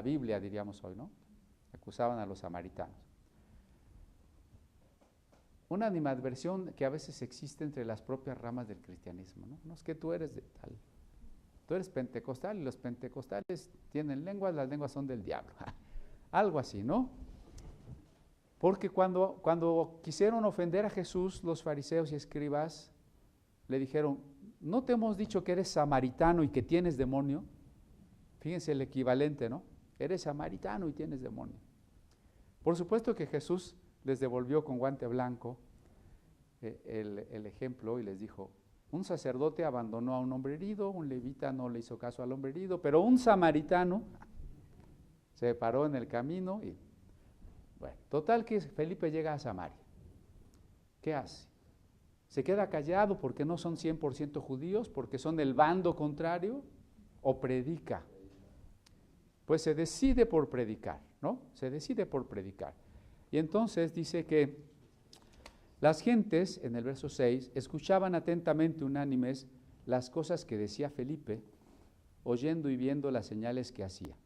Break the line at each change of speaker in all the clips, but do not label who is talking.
Biblia, diríamos hoy, ¿no? Acusaban a los samaritanos. Una animadversión que a veces existe entre las propias ramas del cristianismo, ¿no? No es que tú eres de tal, tú eres pentecostal y los pentecostales tienen lenguas, las lenguas son del diablo. Algo así, ¿no? Porque cuando quisieron ofender a Jesús, los fariseos y escribas le dijeron, ¿no te hemos dicho que eres samaritano y que tienes demonio? Fíjense el equivalente, ¿no? Eres samaritano y tienes demonio. Por supuesto que Jesús les devolvió con guante blanco el ejemplo y les dijo, un sacerdote abandonó a un hombre herido, un levita no le hizo caso al hombre herido, pero un samaritano se paró en el camino y, bueno, total que Felipe llega a Samaria. ¿Qué hace? ¿Se queda callado porque no son 100% judíos, porque son del bando contrario? ¿O predica? Pues se decide por predicar, ¿no? Se decide por predicar. Y entonces dice que las gentes, en el verso 6, escuchaban atentamente unánimes las cosas que decía Felipe, oyendo y viendo las señales que hacía.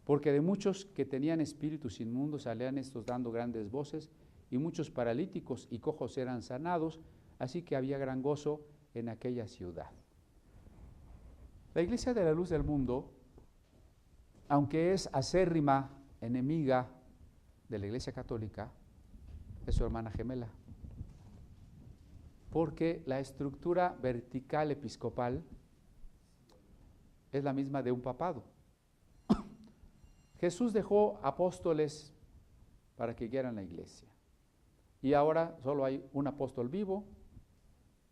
Porque de muchos que tenían espíritus inmundos salían estos dando grandes voces, y muchos paralíticos y cojos eran sanados, así que había gran gozo en aquella ciudad. La Iglesia de la Luz del Mundo, aunque es acérrima enemiga de la Iglesia Católica, es su hermana gemela. Porque la estructura vertical episcopal es la misma de un papado. Jesús dejó apóstoles para que guiaran la iglesia. Y ahora solo hay un apóstol vivo,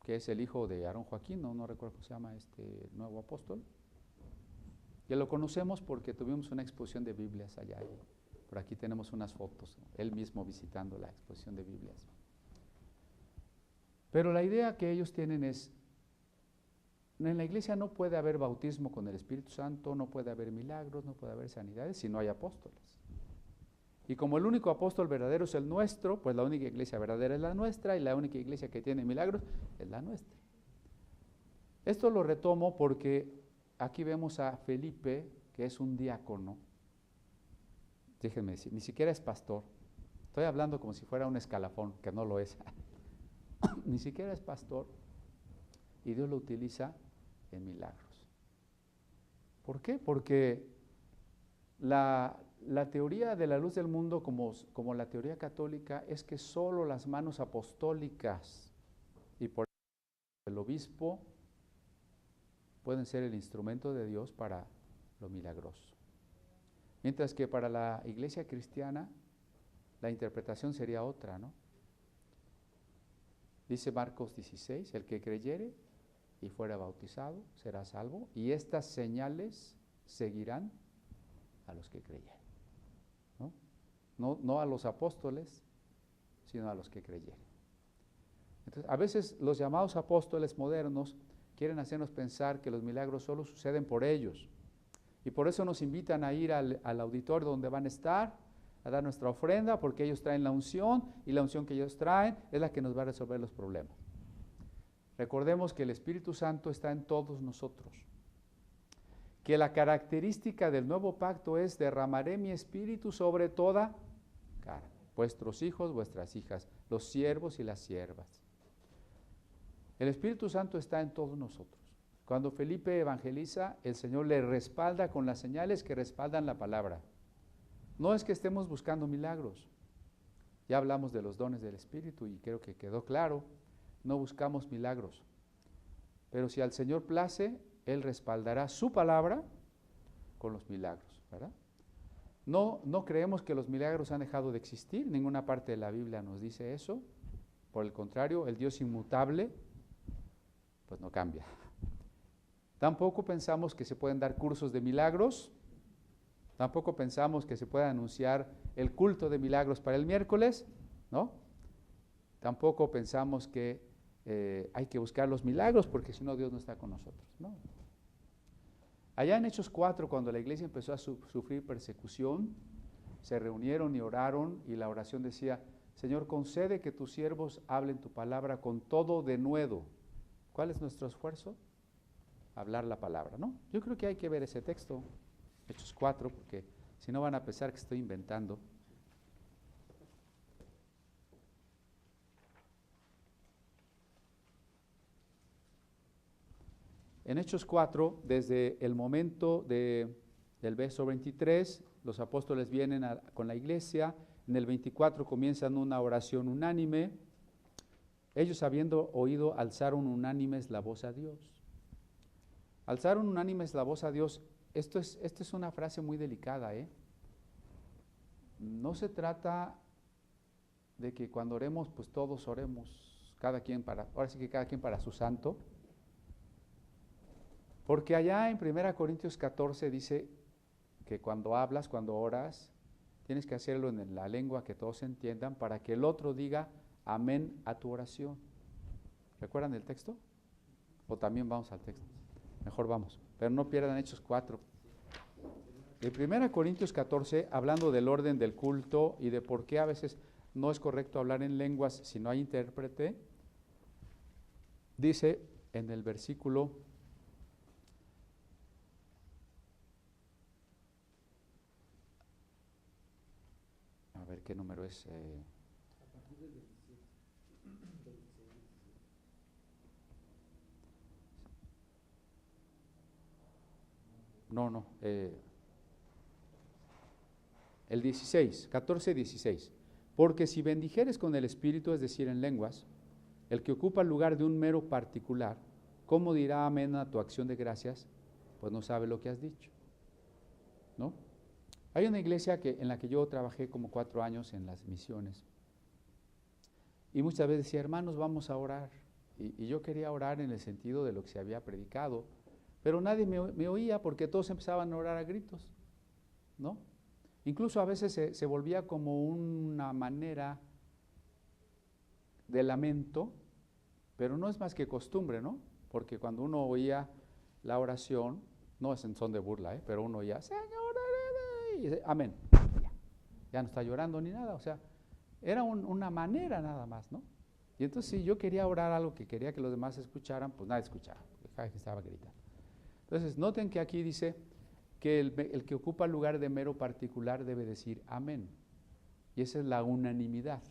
que es el hijo de Aarón Joaquín, no recuerdo cómo se llama este nuevo apóstol. Y lo conocemos porque tuvimos una exposición de Biblias allá. Y por aquí tenemos unas fotos, él mismo visitando la exposición de Biblias. Pero la idea que ellos tienen es, en la iglesia no puede haber bautismo con el Espíritu Santo, no puede haber milagros, no puede haber sanidades si no hay apóstoles. Y como el único apóstol verdadero es el nuestro, pues la única iglesia verdadera es la nuestra y la única iglesia que tiene milagros es la nuestra. Esto lo retomo porque aquí vemos a Felipe, que es un diácono. Déjenme decir, ni siquiera es pastor. Estoy hablando como si fuera un escalafón, que no lo es. Ni siquiera es pastor y Dios lo utiliza en milagros. ¿Por qué? Porque la teoría de la luz del mundo, como la teoría católica, es que solo las manos apostólicas y por el obispo pueden ser el instrumento de Dios para lo milagroso. Mientras que para la iglesia cristiana la interpretación sería otra, ¿no? Dice Marcos 16, el que creyere y fuera bautizado será salvo, y estas señales seguirán a los que creyeron. No a los apóstoles, sino a los que creyeron. Entonces, a veces los llamados apóstoles modernos quieren hacernos pensar que los milagros solo suceden por ellos. Y por eso nos invitan a ir al auditorio donde van a estar, a dar nuestra ofrenda, porque ellos traen la unción, y la unción que ellos traen es la que nos va a resolver los problemas. Recordemos que el Espíritu Santo está en todos nosotros. Que la característica del nuevo pacto es derramaré mi espíritu sobre toda carne, vuestros hijos, vuestras hijas, los siervos y las siervas. El Espíritu Santo está en todos nosotros. Cuando Felipe evangeliza, el Señor le respalda con las señales que respaldan la palabra. No es que estemos buscando milagros. Ya hablamos de los dones del Espíritu y creo que quedó claro, no buscamos milagros. Pero si al Señor place, Él respaldará su palabra con los milagros, ¿verdad? No creemos que los milagros han dejado de existir, ninguna parte de la Biblia nos dice eso. Por el contrario, el Dios inmutable, pues no cambia. Tampoco pensamos que se pueden dar cursos de milagros, tampoco pensamos que se pueda anunciar el culto de milagros para el miércoles, ¿no? Tampoco pensamos que hay que buscar los milagros porque si no Dios no está con nosotros, ¿no? Allá en Hechos 4, cuando la iglesia empezó a sufrir persecución, se reunieron y oraron y la oración decía, Señor, concede que tus siervos hablen tu palabra con todo denuedo. ¿Cuál es nuestro esfuerzo? Hablar la palabra, ¿no? Yo creo que hay que ver ese texto. Hechos 4, porque si no van a pensar que estoy inventando. En Hechos 4, desde el momento del verso 23, los apóstoles vienen con la iglesia. En el 24 comienzan una oración unánime. Ellos, habiendo oído, alzaron unánimes la voz a Dios. Alzaron unánimes la voz a Dios. Esto es una frase muy delicada, ¿eh? No se trata de que cuando oremos, pues todos oremos, ahora sí que cada quien para su santo. Porque allá en 1 Corintios 14 dice que cuando hablas, cuando oras, tienes que hacerlo en la lengua que todos entiendan para que el otro diga amén a tu oración. ¿Recuerdan el texto? ¿O también vamos al texto? Mejor vamos, pero no pierdan Hechos 4. En 1 Corintios 14, hablando del orden del culto y de por qué a veces no es correcto hablar en lenguas si no hay intérprete, dice en el versículo a ver qué número es. El 16, 14, 16. Porque si bendijeres con el Espíritu, es decir, en lenguas, el que ocupa el lugar de un mero particular, ¿cómo dirá amén a tu acción de gracias? Pues no sabe lo que has dicho, ¿no? Hay una iglesia en la que yo trabajé como 4 años en las misiones. Y muchas veces decía, hermanos, vamos a orar. Y yo quería orar en el sentido de lo que se había predicado, pero nadie me oía porque todos empezaban a orar a gritos, ¿no? Incluso a veces se volvía como una manera de lamento, pero no es más que costumbre, ¿no? Porque cuando uno oía la oración, no es en son de burla, pero uno oía, Señor, y dice, amén. Ya no está llorando ni nada, o sea, era una manera nada más, ¿no? Y entonces si yo quería orar algo que quería que los demás escucharan, pues nadie escuchaba, porque estaba gritando. Entonces noten que aquí dice que el que ocupa el lugar de mero particular debe decir amén. Y esa es la unanimidad,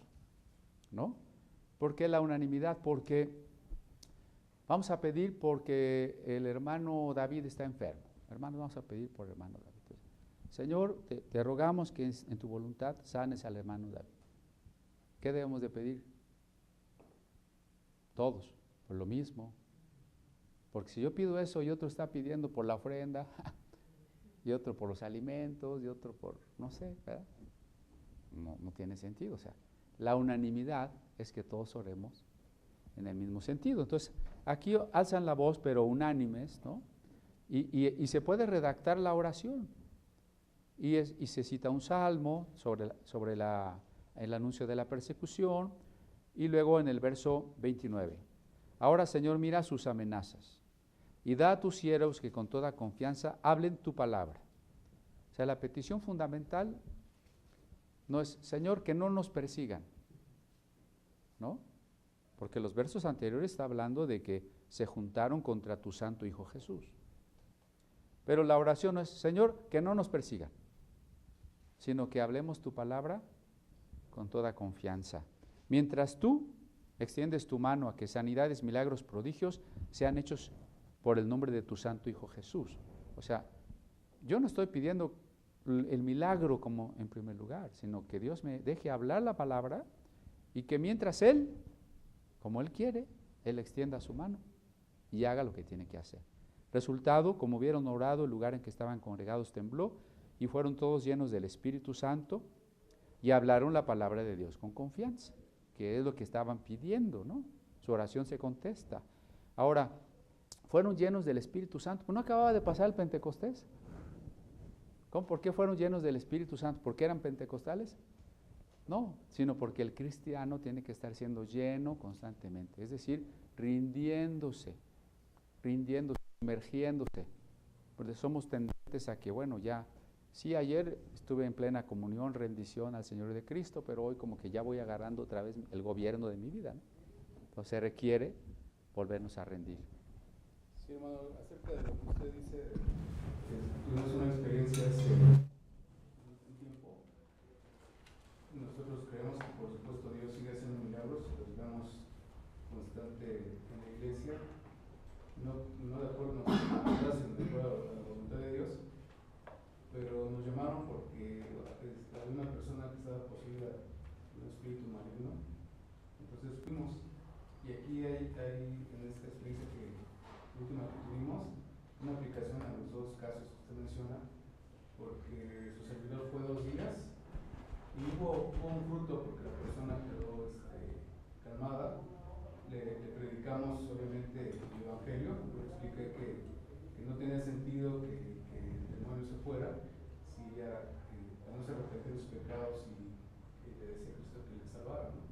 ¿no? ¿Por qué la unanimidad? Porque vamos a pedir porque el hermano David está enfermo. Hermanos, vamos a pedir por el hermano David. Entonces, Señor, te rogamos que en tu voluntad sanes al hermano David. ¿Qué debemos de pedir? Todos, por lo mismo. Porque si yo pido eso y otro está pidiendo por la ofrenda, y otro por los alimentos, y otro por, no sé, ¿verdad? No tiene sentido. O sea, la unanimidad es que todos oremos en el mismo sentido. Entonces, aquí alzan la voz, pero unánimes, ¿no? Y se puede redactar la oración. Y se cita un salmo sobre el anuncio de la persecución, y luego en el verso 29. Ahora, Señor, mira sus amenazas y da a tus siervos que con toda confianza hablen tu palabra. O sea, la petición fundamental no es, Señor, que no nos persigan, ¿no? Porque los versos anteriores está hablando de que se juntaron contra tu santo Hijo Jesús. Pero la oración no es, Señor, que no nos persigan, sino que hablemos tu palabra con toda confianza. Mientras tú extiendes tu mano a que sanidades, milagros, prodigios sean hechos por el nombre de tu santo Hijo Jesús. O sea, yo no estoy pidiendo el milagro como en primer lugar, sino que Dios me deje hablar la palabra y que mientras Él, como Él quiere, Él extienda su mano y haga lo que tiene que hacer. Resultado, como hubieron orado, el lugar en que estaban congregados tembló y fueron todos llenos del Espíritu Santo y hablaron la palabra de Dios con confianza, que es lo que estaban pidiendo, ¿no? Su oración se contesta. Ahora, fueron llenos del Espíritu Santo. ¿No acababa de pasar el Pentecostés? ¿Cómo? ¿Por qué fueron llenos del Espíritu Santo? ¿Porque eran pentecostales? No, sino porque el cristiano tiene que estar siendo lleno constantemente, es decir, rindiéndose, sumergiéndose, porque somos tendentes a que, bueno, ya, sí, ayer estuve en plena comunión, rendición al Señor de Cristo, pero hoy como que ya voy agarrando otra vez el gobierno de mi vida, ¿no? Entonces se requiere volvernos a rendir.
Sí, hermano, acerca de lo que usted dice, tuvimos una experiencia hace un tiempo. Nosotros creemos que por supuesto Dios sigue haciendo milagros, los vemos constante en la iglesia, no de acuerdo a nuestras voluntades, sino de acuerdo a la voluntad de Dios, pero nos llamaron porque había una persona que estaba poseída de un espíritu maligno. Entonces fuimos, y aquí hay en esta experiencia última que tuvimos, una aplicación a los dos casos que usted menciona, porque su servidor fue 2 días y hubo un fruto porque la persona quedó calmada. Le predicamos obviamente el evangelio, le expliqué que no tenía sentido que el demonio se fuera si ella no se arrepentía de sus pecados y le decía a Cristo que le salvara, ¿no?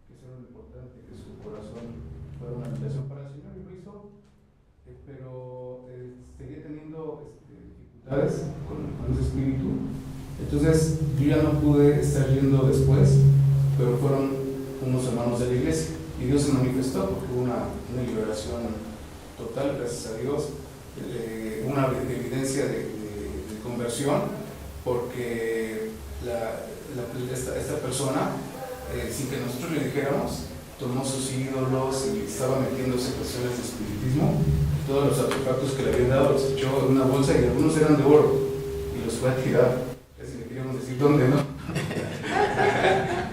Que eso era lo importante, que su corazón fuera una habitación para el Señor, y lo hizo, pero seguía teniendo dificultades con ese espíritu. Entonces yo ya no pude estar yendo después, pero fueron unos hermanos de la iglesia y Dios se manifestó porque hubo una liberación total, gracias a Dios, una evidencia de conversión, porque esta persona, sin que nosotros le dijéramos, tomó sus ídolos y estaba metiéndose en cuestiones de espiritismo. Todos los artefactos que le habían dado los echó en una bolsa y algunos eran de oro y los fue a tirar. Casi le queríamos decir dónde, ¿no?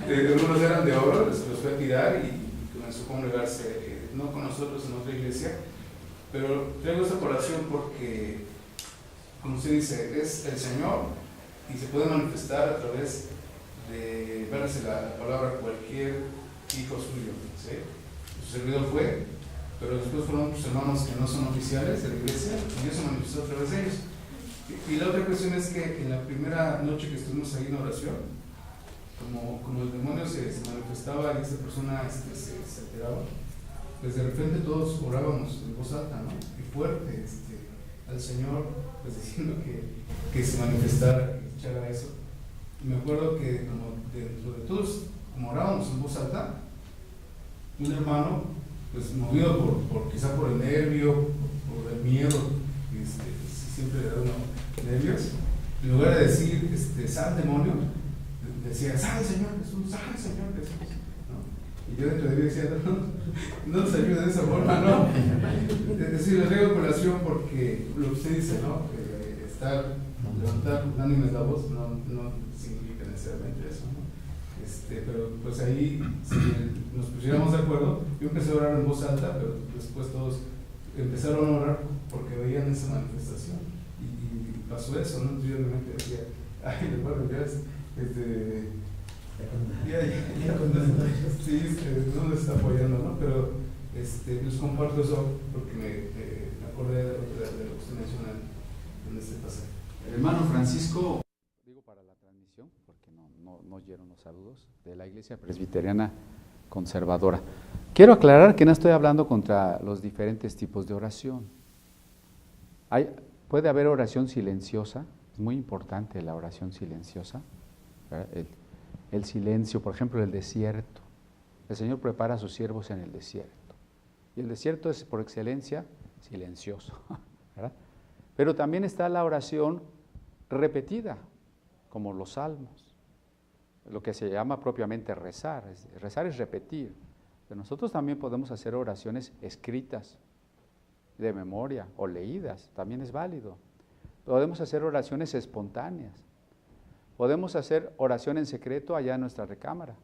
Algunos eran de oro, los fue a tirar y comenzó a congregarse, no con nosotros en otra iglesia. Pero traigo esta colación porque, como usted dice, es el Señor y se puede manifestar a través de verse la palabra a cualquier hijo suyo, ¿sí? Su servidor fue, pero después fueron otros hermanos que no son oficiales de la iglesia y Dios se manifestó a través de ellos. Y la otra cuestión es que en la primera noche que estuvimos ahí en oración, como el demonio se manifestaba y esta persona se alteraba, pues de repente todos orábamos en voz alta, ¿no? Y fuerte al Señor, pues diciendo que se manifestara, que echara eso. Y me acuerdo que como dentro de todos, como orábamos en voz alta, un hermano, pues movido quizá por el nervio, por el miedo, siempre le da uno nervios, en lugar de decir, sal demonio, decía, sal Señor Jesús, sal Señor Jesús, ¿no? Y yo dentro de mí decía, no se ayuda de esa forma, ¿no? Es decir, le traigo colación porque lo que usted dice, ¿no? Levantar unánimes la voz no significa necesariamente eso, ¿no? Pero pues ahí, si nos pusiéramos de acuerdo, yo empecé a orar en voz alta, pero después todos empezaron a orar porque veían esa manifestación. Y pasó eso, ¿no? Yo obviamente decía, ay, recuerdo, ya no me está apoyando, ¿no? Pero les comparto eso porque me acordé de lo que usted menciona en este pasaje.
El hermano Francisco, digo para la transmisión, porque no oyeron los saludos, de la Iglesia Presbiteriana Conservadora. Quiero aclarar que no estoy hablando contra los diferentes tipos de oración. Puede haber oración silenciosa, es muy importante la oración silenciosa, el silencio, por ejemplo, el desierto. El Señor prepara a sus siervos en el desierto. Y el desierto es por excelencia silencioso, ¿verdad? Pero también está la oración repetida, como los salmos, lo que se llama propiamente rezar. Rezar es repetir. Pero nosotros también podemos hacer oraciones escritas, de memoria o leídas, también es válido. Podemos hacer oraciones espontáneas. Podemos hacer oración en secreto allá en nuestra recámara.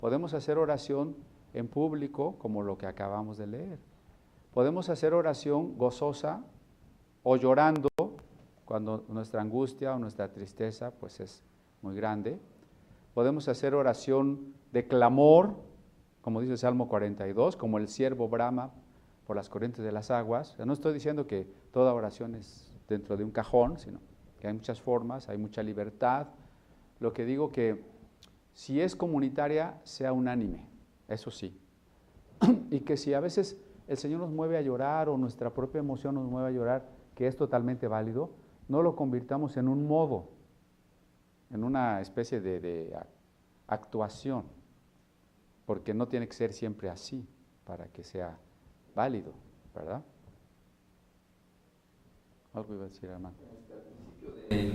Podemos hacer oración en público, como lo que acabamos de leer. Podemos hacer oración gozosa o llorando cuando nuestra angustia o nuestra tristeza pues es muy grande. Podemos hacer oración de clamor, como dice el Salmo 42, como el siervo brama por las corrientes de las aguas. No estoy diciendo que toda oración es dentro de un cajón, sino que hay muchas formas, hay mucha libertad. Lo que digo que si es comunitaria, sea unánime, eso sí. Y que si a veces el Señor nos mueve a llorar o nuestra propia emoción nos mueve a llorar, que es totalmente válido, no lo convirtamos en un modo, en una especie de actuación, porque no tiene que ser siempre así para que sea válido, ¿verdad? Algo iba a decir, hermano.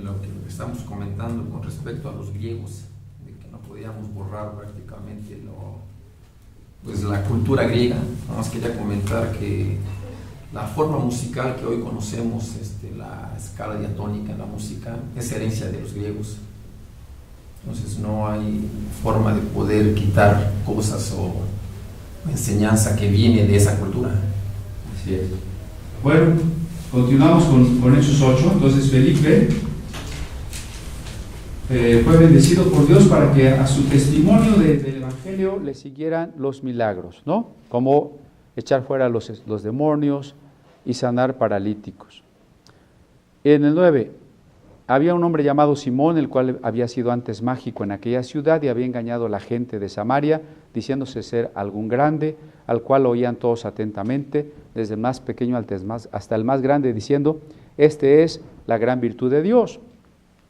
Lo que estamos comentando con respecto a los griegos, de que no podíamos borrar prácticamente pues la cultura griega. Nada más quería comentar que la forma musical que hoy conocemos, la escala diatónica en la música, es herencia de los griegos. Entonces no hay forma de poder quitar cosas o enseñanza que viene de esa cultura.
Así es. Bueno, continuamos con Hechos 8. Entonces Felipe fue bendecido por Dios para que a su testimonio del Evangelio
Le siguieran los milagros, ¿no? Como echar fuera los demonios y sanar paralíticos. En el 9, había un hombre llamado Simón, el cual había sido antes mágico en aquella ciudad y había engañado a la gente de Samaria, diciéndose ser algún grande, al cual oían todos atentamente, desde el más pequeño hasta el más grande, diciendo, este es la gran virtud de Dios.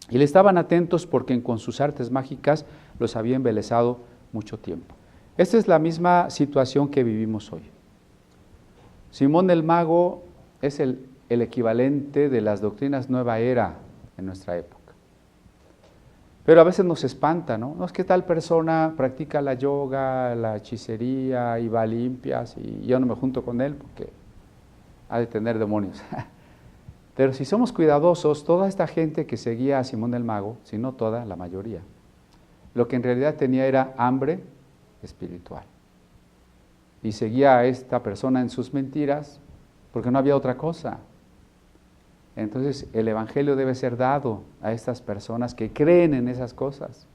Y le estaban atentos porque con sus artes mágicas los había embelesado mucho tiempo. Esta es la misma situación que vivimos hoy. Simón el Mago es el equivalente de las doctrinas nueva era en nuestra época. Pero a veces nos espanta, ¿no? No es que tal persona practica la yoga, la hechicería y va a limpias y yo no me junto con él porque ha de tener demonios. Pero si somos cuidadosos, toda esta gente que seguía a Simón el Mago, si no toda, la mayoría, lo que en realidad tenía era hambre espiritual. Y seguía a esta persona en sus mentiras porque no había otra cosa. Entonces el Evangelio debe ser dado a estas personas que creen en esas cosas,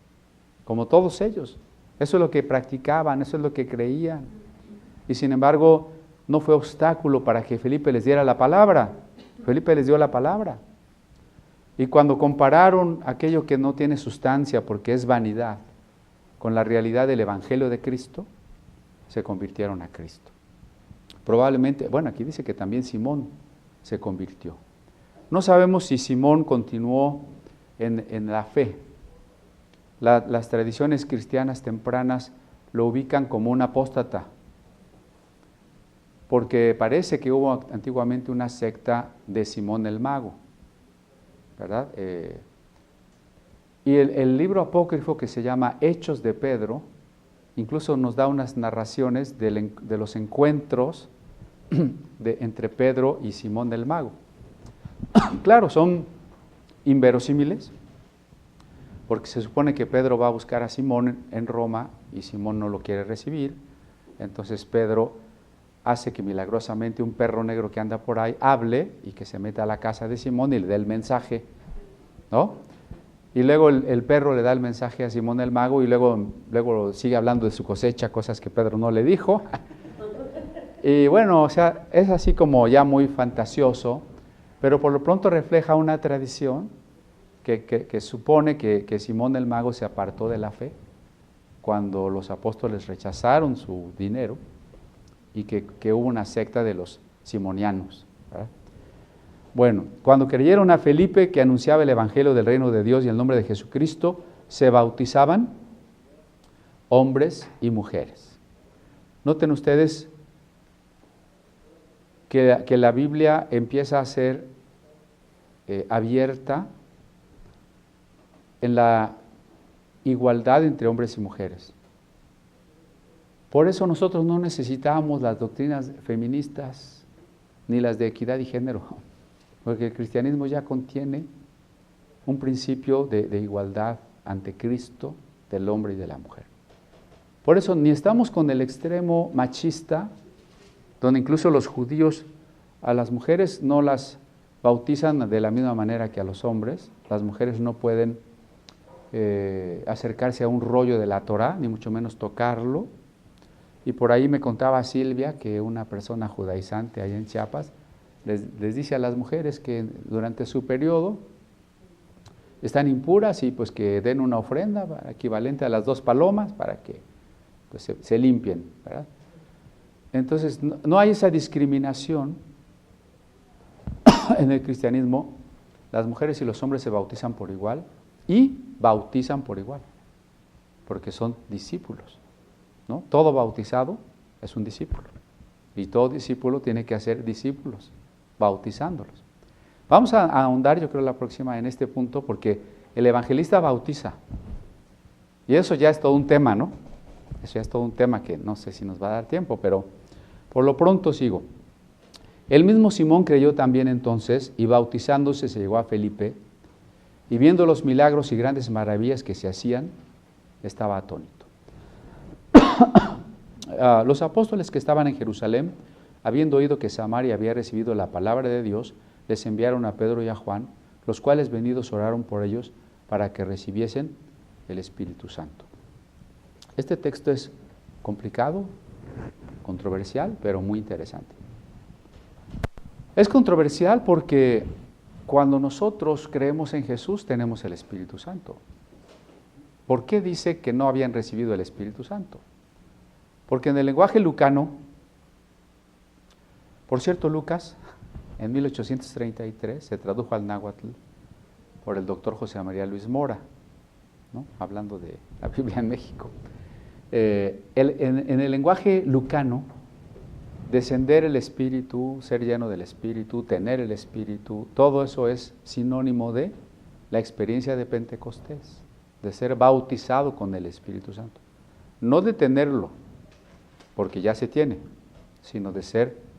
como todos ellos. Eso es lo que practicaban, eso es lo que creían. Y sin embargo, no fue obstáculo para que Felipe les diera la palabra. Felipe les dio la palabra. Y cuando compararon aquello que no tiene sustancia porque es vanidad con la realidad del Evangelio de Cristo, se convirtieron a Cristo. Probablemente, bueno, aquí dice que también Simón se convirtió. No sabemos si Simón continuó en la fe. Las tradiciones cristianas tempranas lo ubican como un apóstata, porque parece que hubo antiguamente una secta de Simón el Mago, ¿verdad? Y el libro apócrifo que se llama Hechos de Pedro, incluso nos da unas narraciones de los encuentros entre Pedro y Simón el Mago. Claro, son inverosímiles, porque se supone que Pedro va a buscar a Simón en Roma y Simón no lo quiere recibir. Entonces Pedro hace que milagrosamente un perro negro que anda por ahí hable y que se meta a la casa de Simón y le dé el mensaje, ¿no? Y luego el perro le da el mensaje a Simón el Mago y luego sigue hablando de su cosecha, cosas que Pedro no le dijo. Y bueno, o sea, es así como ya muy fantasioso, pero por lo pronto refleja una tradición que supone que Simón el Mago se apartó de la fe cuando los apóstoles rechazaron su dinero y que hubo una secta de los simonianos, ¿verdad? Bueno, cuando creyeron a Felipe que anunciaba el Evangelio del reino de Dios y el nombre de Jesucristo, se bautizaban hombres y mujeres. Noten ustedes que la Biblia empieza a ser abierta en la igualdad entre hombres y mujeres. Por eso nosotros no necesitamos las doctrinas feministas ni las de equidad y género, porque el cristianismo ya contiene un principio de igualdad ante Cristo del hombre y de la mujer. Por eso ni estamos con el extremo machista, donde incluso los judíos a las mujeres no las bautizan de la misma manera que a los hombres. Las mujeres no pueden acercarse a un rollo de la Torá, ni mucho menos tocarlo. Y por ahí me contaba Silvia que una persona judaizante allá en Chiapas les dice a las mujeres que durante su periodo están impuras y pues que den una ofrenda equivalente a las 2 palomas para que pues, se limpien, ¿verdad? Entonces no hay esa discriminación en el cristianismo. Las mujeres y los hombres se bautizan por igual y bautizan por igual, porque son discípulos, ¿no? Todo bautizado es un discípulo y todo discípulo tiene que hacer discípulos, bautizándolos. Vamos a ahondar, yo creo, la próxima en este punto, porque el evangelista bautiza. Y eso ya es todo un tema, ¿no? Eso ya es todo un tema que no sé si nos va a dar tiempo, pero por lo pronto sigo. El mismo Simón creyó también entonces, y bautizándose se llegó a Felipe, y viendo los milagros y grandes maravillas que se hacían, estaba atónito. Los apóstoles que estaban en Jerusalén, habiendo oído que Samaria había recibido la palabra de Dios, les enviaron a Pedro y a Juan, los cuales venidos oraron por ellos para que recibiesen el Espíritu Santo. Este texto es complicado, controversial, pero muy interesante. Es controversial porque cuando nosotros creemos en Jesús tenemos el Espíritu Santo. ¿Por qué dice que no habían recibido el Espíritu Santo? Porque en el lenguaje lucano, por cierto, Lucas, en 1833 se tradujo al náhuatl por el doctor José María Luis Mora, ¿no? Hablando de la Biblia en México. En el lenguaje lucano, descender el Espíritu, ser lleno del Espíritu, tener el Espíritu, todo eso es sinónimo de la experiencia de Pentecostés, de ser bautizado con el Espíritu Santo. No de tenerlo, porque ya se tiene, sino de ser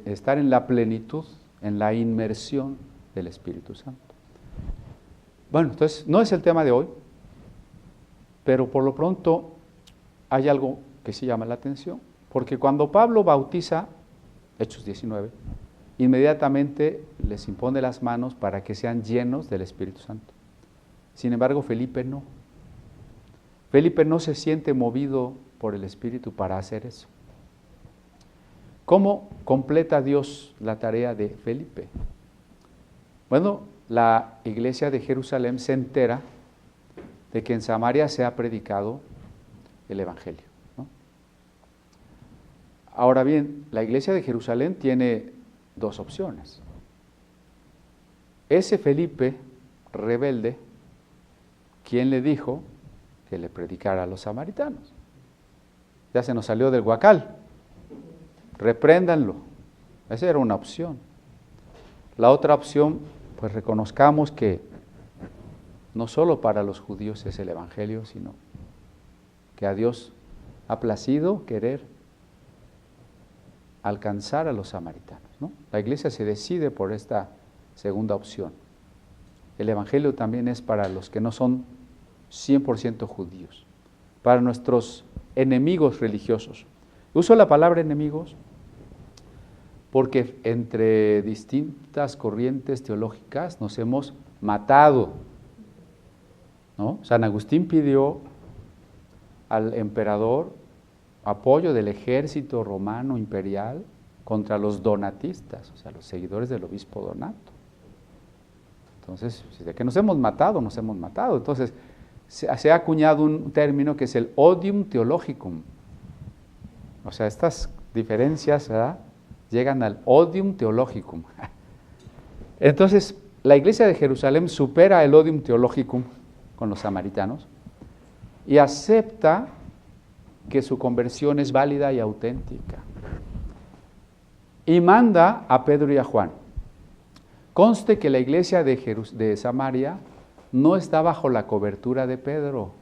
estar en la plenitud, en la inmersión del Espíritu Santo. Bueno, entonces no es el tema de hoy, pero por lo pronto hay algo que sí llama la atención, porque cuando Pablo bautiza, Hechos 19, inmediatamente les impone las manos para que sean llenos del Espíritu Santo. Sin embargo, Felipe no. Felipe no se siente movido por el Espíritu para hacer eso. ¿Cómo completa Dios la tarea de Felipe? Bueno, la iglesia de Jerusalén se entera de que en Samaria se ha predicado el Evangelio, ¿no? Ahora bien, la iglesia de Jerusalén tiene dos opciones. Ese Felipe rebelde, ¿quién le dijo que le predicara a los samaritanos? Ya se nos salió del huacal. Repréndanlo. Esa era una opción. La otra opción, pues reconozcamos que no solo para los judíos es el Evangelio, sino que a Dios ha placido querer alcanzar a los samaritanos, ¿no? La iglesia se decide por esta segunda opción. El Evangelio también es para los que no son 100% judíos, para nuestros enemigos religiosos. Uso la palabra enemigos porque entre distintas corrientes teológicas nos hemos matado, ¿no? San Agustín pidió al emperador apoyo del ejército romano imperial contra los donatistas, o sea, los seguidores del obispo Donato. Entonces, de que nos hemos matado, nos hemos matado. Entonces, se ha acuñado un término que es el odium theologicum. O sea, estas diferencias, ¿verdad?, llegan al odium theologicum. Entonces, la iglesia de Jerusalén supera el odium theologicum con los samaritanos y acepta que su conversión es válida y auténtica. Y manda a Pedro y a Juan. Conste que la iglesia de Samaria no está bajo la cobertura de Pedro.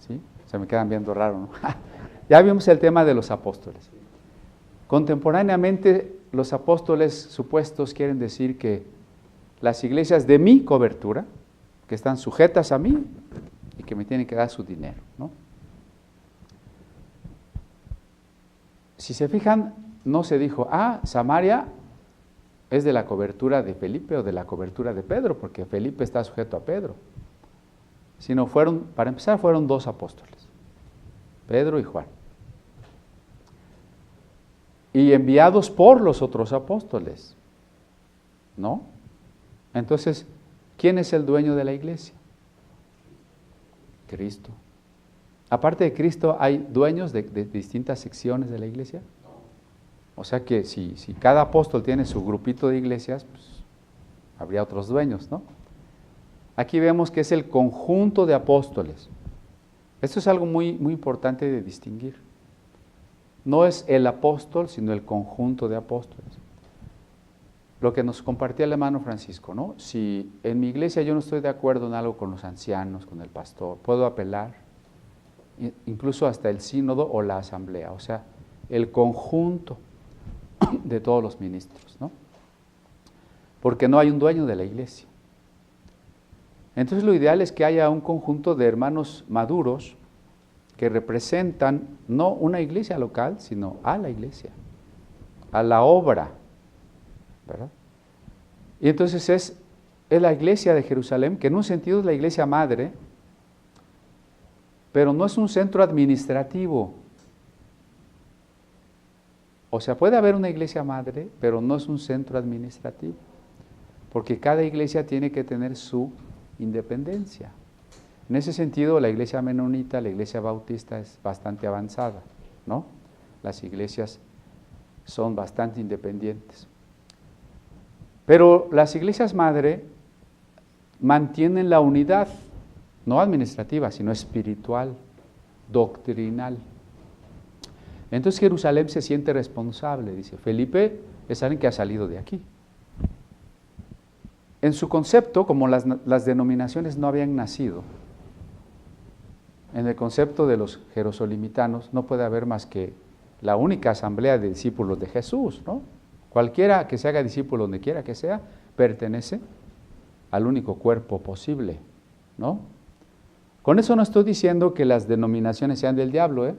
¿Sí? Se me quedan viendo raro, ¿no? Ya vimos el tema de los apóstoles. Contemporáneamente, los apóstoles supuestos quieren decir que las iglesias de mi cobertura, que están sujetas a mí y que me tienen que dar su dinero, ¿no? Si se fijan, no se dijo, Samaria es de la cobertura de Felipe o de la cobertura de Pedro, porque Felipe está sujeto a Pedro. Sino para empezar, fueron dos apóstoles, Pedro y Juan. Y enviados por los otros apóstoles, ¿no? Entonces, ¿quién es el dueño de la iglesia? Cristo. Aparte de Cristo, ¿hay dueños de distintas secciones de la iglesia? O sea que si cada apóstol tiene su grupito de iglesias, pues habría otros dueños, ¿no? Aquí vemos que es el conjunto de apóstoles. Esto es algo muy, muy importante de distinguir. No es el apóstol, sino el conjunto de apóstoles. lo que nos compartía el hermano Francisco, ¿no? Si en mi iglesia yo no estoy de acuerdo en algo con los ancianos, con el pastor, puedo apelar incluso hasta el sínodo o la asamblea, o sea, el conjunto de todos los ministros, ¿no? Porque no hay un dueño de la iglesia. Entonces lo ideal es que haya un conjunto de hermanos maduros que representan no una iglesia local, sino a la iglesia, a la obra, ¿verdad? Y entonces es la iglesia de Jerusalén, que en un sentido es la iglesia madre, pero no es un centro administrativo. O sea, puede haber una iglesia madre, pero no es un centro administrativo, porque cada iglesia tiene que tener su independencia. En ese sentido, la iglesia menonita, la iglesia bautista es bastante avanzada, ¿no? Las iglesias son bastante independientes. Pero las iglesias madre mantienen la unidad, no administrativa, sino espiritual, doctrinal. Entonces Jerusalén se siente responsable, dice, Felipe es alguien que ha salido de aquí. En su concepto, como las denominaciones no habían nacido, en el concepto de los jerosolimitanos no puede haber más que la única asamblea de discípulos de Jesús, ¿no? Cualquiera que se haga discípulo donde quiera que sea, pertenece al único cuerpo posible, ¿no? Con eso no estoy diciendo que las denominaciones sean del diablo,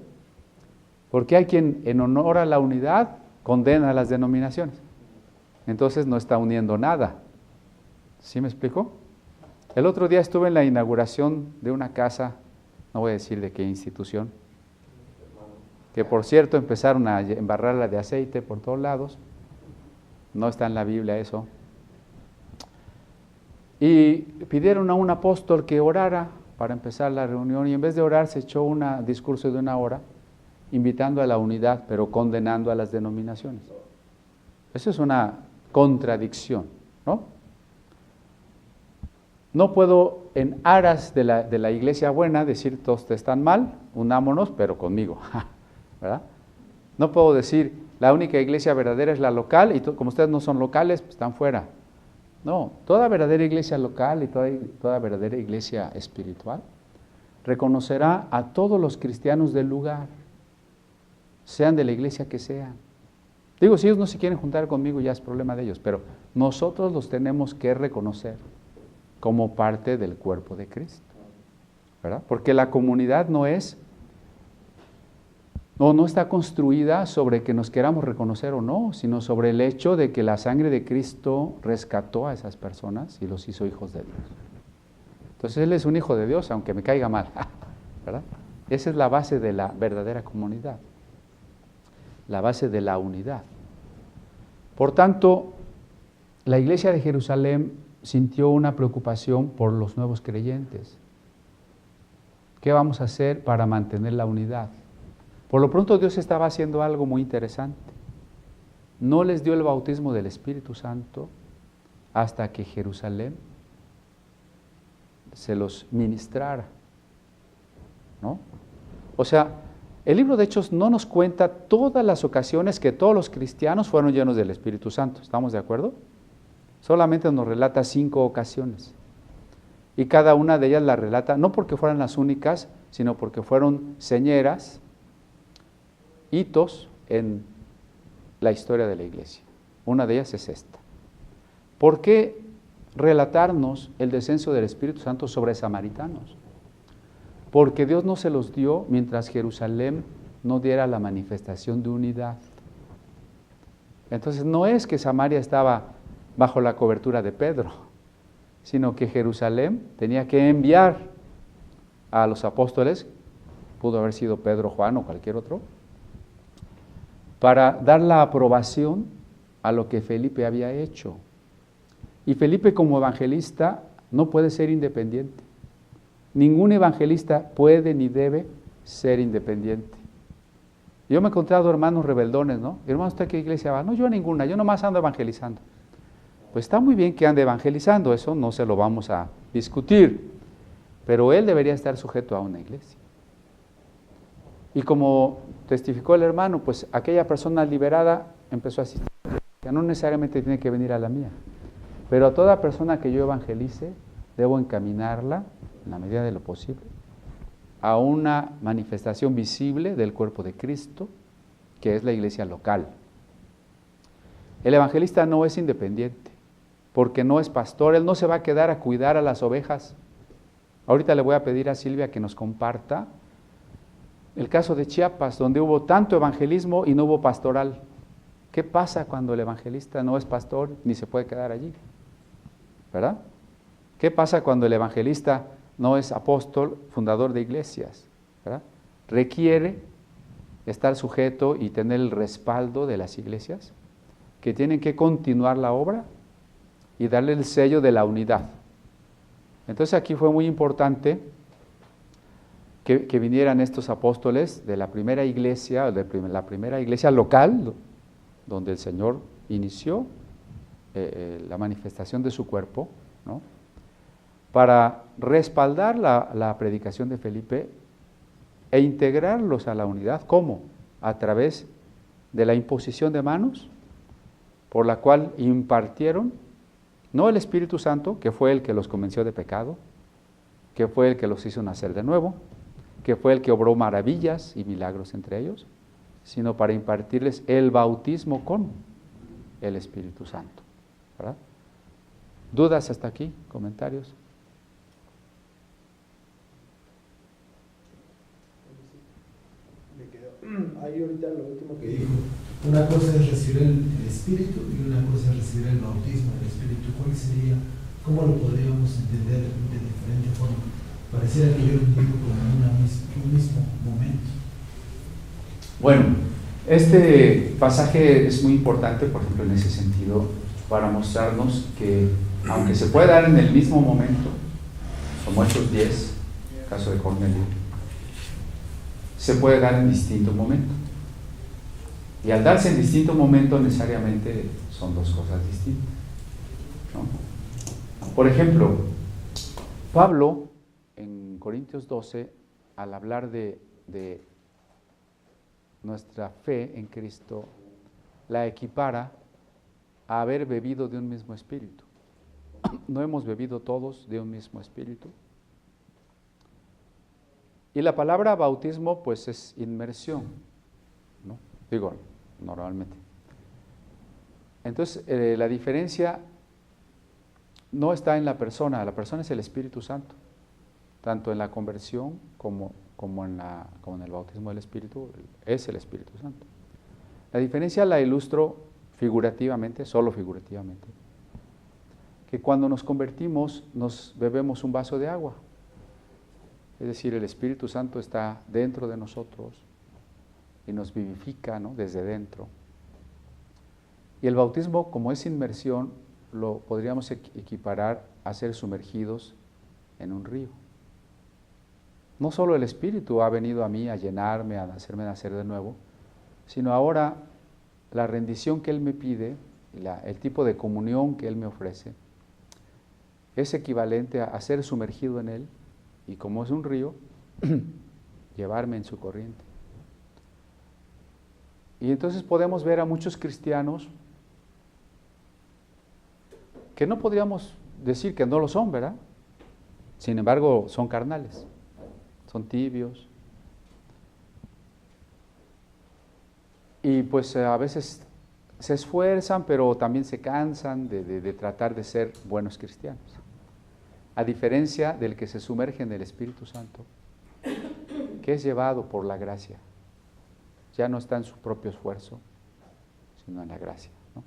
porque hay quien en honor a la unidad condena a las denominaciones. Entonces no está uniendo nada. ¿Sí me explico? El otro día estuve en la inauguración de una casa, no voy a decir de qué institución, que por cierto empezaron a embarrarla de aceite por todos lados. No está en la Biblia eso. Y pidieron a un apóstol que orara para empezar la reunión, y en vez de orar se echó un discurso de 1 hora, invitando a la unidad, pero condenando a las denominaciones. Eso es una contradicción, ¿no? No puedo en aras de la iglesia buena decir todos están mal, unámonos, pero conmigo, ¿verdad? No puedo decir la única iglesia verdadera es la local y como ustedes no son locales, pues están fuera. No, toda verdadera iglesia local y toda verdadera iglesia espiritual reconocerá a todos los cristianos del lugar, sean de la iglesia que sean. Digo, si ellos no se quieren juntar conmigo ya es problema de ellos, pero nosotros los tenemos que reconocer como parte del cuerpo de Cristo, ¿verdad? Porque la comunidad no está construida sobre que nos queramos reconocer o no, sino sobre el hecho de que la sangre de Cristo rescató a esas personas y los hizo hijos de Dios. Entonces Él es un hijo de Dios, aunque me caiga mal, ¿verdad? Esa es la base de la verdadera comunidad, la base de la unidad. Por tanto, la iglesia de Jerusalén sintió una preocupación por los nuevos creyentes. ¿Qué vamos a hacer para mantener la unidad? Por lo pronto Dios estaba haciendo algo muy interesante. No les dio el bautismo del Espíritu Santo hasta que Jerusalén se los ministrara, ¿no? O sea, el libro de Hechos no nos cuenta todas las ocasiones que todos los cristianos fueron llenos del Espíritu Santo. ¿Estamos de acuerdo? Solamente nos relata 5 ocasiones. Y cada una de ellas la relata, no porque fueran las únicas, sino porque fueron señeras, hitos en la historia de la iglesia. Una de ellas es esta. ¿Por qué relatarnos el descenso del Espíritu Santo sobre samaritanos? Porque Dios no se los dio mientras Jerusalén no diera la manifestación de unidad. Entonces no es que Samaria estaba bajo la cobertura de Pedro, sino que Jerusalén tenía que enviar a los apóstoles, pudo haber sido Pedro, Juan o cualquier otro, para dar la aprobación a lo que Felipe había hecho. Y Felipe como evangelista no puede ser independiente. Ningún evangelista puede ni debe ser independiente. Yo me he encontrado hermanos rebeldones, ¿no? Hermano, ¿usted a qué iglesia va? No, yo a ninguna, yo nomás ando evangelizando. Pues está muy bien que ande evangelizando, eso no se lo vamos a discutir, pero él debería estar sujeto a una iglesia. Y como testificó el hermano, pues aquella persona liberada empezó a asistir iglesia, no necesariamente tiene que venir a la mía, pero a toda persona que yo evangelice, debo encaminarla, en la medida de lo posible, a una manifestación visible del cuerpo de Cristo, que es la iglesia local. El evangelista no es independiente, porque no es pastor, él no se va a quedar a cuidar a las ovejas. Ahorita le voy a pedir a Silvia que nos comparta el caso de Chiapas, donde hubo tanto evangelismo y no hubo pastoral. ¿Qué pasa cuando el evangelista no es pastor ni se puede quedar allí? ¿Verdad? ¿Qué pasa cuando el evangelista no es apóstol, fundador de iglesias? ¿Verdad? Requiere estar sujeto y tener el respaldo de las iglesias, que tienen que continuar la obra y darle el sello de la unidad. Entonces aquí fue muy importante que vinieran estos apóstoles de la primera iglesia, la primera iglesia local, donde el Señor inició la manifestación de su cuerpo, ¿no?, para respaldar la predicación de Felipe e integrarlos a la unidad. ¿Cómo? A través de la imposición de manos, por la cual impartieron, no el Espíritu Santo, que fue el que los convenció de pecado, que fue el que los hizo nacer de nuevo, que fue el que obró maravillas y milagros entre ellos, sino para impartirles el bautismo con el Espíritu Santo, ¿verdad? ¿Dudas hasta aquí? ¿Comentarios?
Ahí ahorita lo último que dijo, una cosa es recibir el Espíritu y una cosa es recibir el bautismo del Espíritu. ¿Cuál sería? ¿Cómo lo podríamos entender de diferente forma? Pareciera que yo lo entiendo como un mismo momento.
Bueno, este pasaje es muy importante, por ejemplo, en ese sentido, para mostrarnos que, aunque se puede dar en el mismo momento, como Hechos 10, el caso de Cornelio, se puede dar en distinto momento. Y al darse en distinto momento, necesariamente son dos cosas distintas, ¿no? Por ejemplo, Pablo, en Corintios 12, al hablar de nuestra fe en Cristo, la equipara a haber bebido de un mismo espíritu. ¿No hemos bebido todos de un mismo espíritu? Y la palabra bautismo, pues, es inmersión, ¿no? Digo, normalmente. Entonces, la diferencia no está en la persona es el Espíritu Santo, tanto en la conversión como en el bautismo del Espíritu, es el Espíritu Santo. La diferencia la ilustro figurativamente, solo figurativamente, que cuando nos convertimos nos bebemos un vaso de agua. Es decir, el Espíritu Santo está dentro de nosotros y nos vivifica, ¿no?, desde dentro. Y el bautismo, como es inmersión, lo podríamos equiparar a ser sumergidos en un río. No solo el Espíritu ha venido a mí a llenarme, a hacerme nacer de nuevo, sino ahora la rendición que Él me pide, el tipo de comunión que Él me ofrece, es equivalente a ser sumergido en Él, y como es un río, llevarme en su corriente. Y entonces podemos ver a muchos cristianos que no podríamos decir que no lo son, ¿verdad? Sin embargo, son carnales, son tibios. Y pues a veces se esfuerzan, pero también se cansan de tratar de ser buenos cristianos. A diferencia del que se sumerge en el Espíritu Santo, que es llevado por la gracia. Ya no está en su propio esfuerzo, sino en la gracia, ¿no?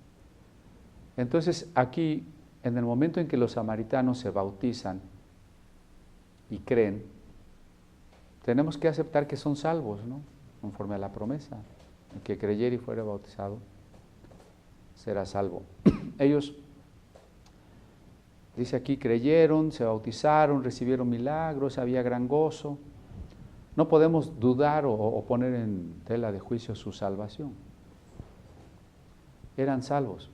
Entonces, aquí, en el momento en que los samaritanos se bautizan y creen, tenemos que aceptar que son salvos, ¿no?, conforme a la promesa. El que creyere y fuere bautizado será salvo. Ellos, dice aquí, creyeron, se bautizaron, recibieron milagros, había gran gozo. No podemos dudar o poner en tela de juicio su salvación. Eran salvos.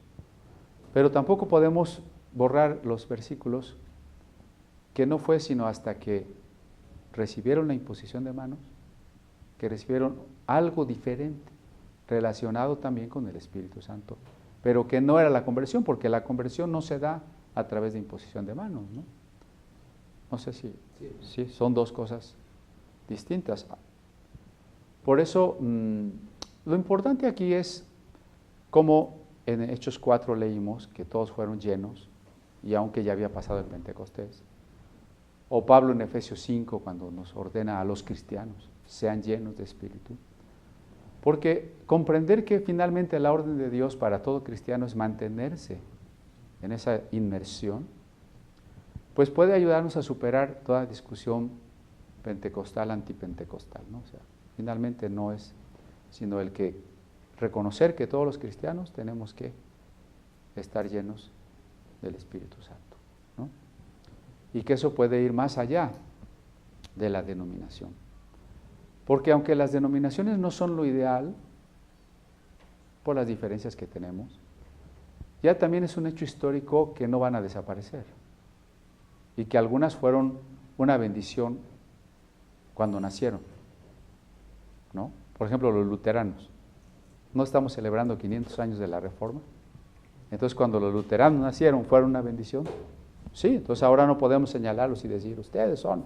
Pero tampoco podemos borrar los versículos que no fue sino hasta que recibieron la imposición de manos, que recibieron algo diferente, relacionado también con el Espíritu Santo, pero que no era la conversión, porque la conversión no se da a través de imposición de manos, ¿no? No sé si sí, son dos cosas distintas. Por eso, lo importante aquí es como en Hechos 4 leímos que todos fueron llenos, y aunque ya había pasado el Pentecostés, o Pablo en Efesios 5 cuando nos ordena a los cristianos, sean llenos de Espíritu. Porque comprender que finalmente la orden de Dios para todo cristiano es mantenerse en esa inmersión, pues puede ayudarnos a superar toda discusión pentecostal, antipentecostal, ¿no? O sea, finalmente no es sino el que reconocer que todos los cristianos tenemos que estar llenos del Espíritu Santo, ¿no? Y que eso puede ir más allá de la denominación. Porque aunque las denominaciones no son lo ideal, por las diferencias que tenemos, ya también es un hecho histórico que no van a desaparecer. Y que algunas fueron una bendición cuando nacieron, ¿no? Por ejemplo, los luteranos. No estamos celebrando 500 años de la Reforma. Entonces, cuando los luteranos nacieron, ¿fueron una bendición? Sí, entonces ahora no podemos señalarlos y decir, ustedes son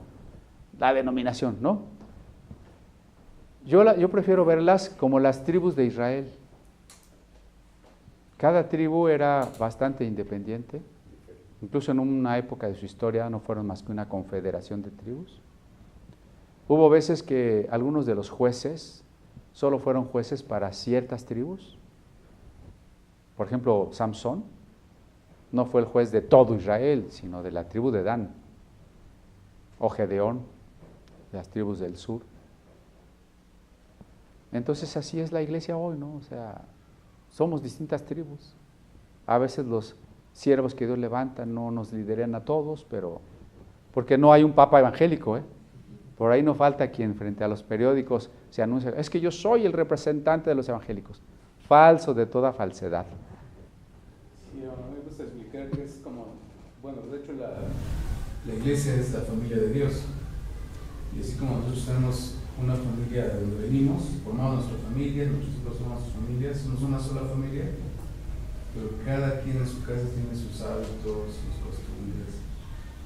la denominación, ¿no? Yo prefiero verlas como las tribus de Israel. Cada tribu era bastante independiente. Incluso en una época de su historia no fueron más que una confederación de tribus. Hubo veces que algunos de los jueces solo fueron jueces para ciertas tribus. Por ejemplo, Samson no fue el juez de todo Israel, sino de la tribu de Dan. O Gedeón, de las tribus del sur. Entonces así es la iglesia hoy, ¿no? O sea, somos distintas tribus. A veces los siervos que Dios levanta no nos lideran a todos, pero porque no hay un papa evangélico, ¿eh? Por ahí no falta quien frente a los periódicos se anuncia, es que yo soy el representante de los evangélicos. Falso de toda falsedad.
Sí, a mí me gusta explicar que es como, bueno, de hecho la iglesia es la familia de Dios. Y así como nosotros tenemos una familia de donde venimos, formamos nuestra familia, nuestros hijos somos sus familias, somos una sola familia, pero cada quien en su casa tiene sus hábitos, sus costumbres,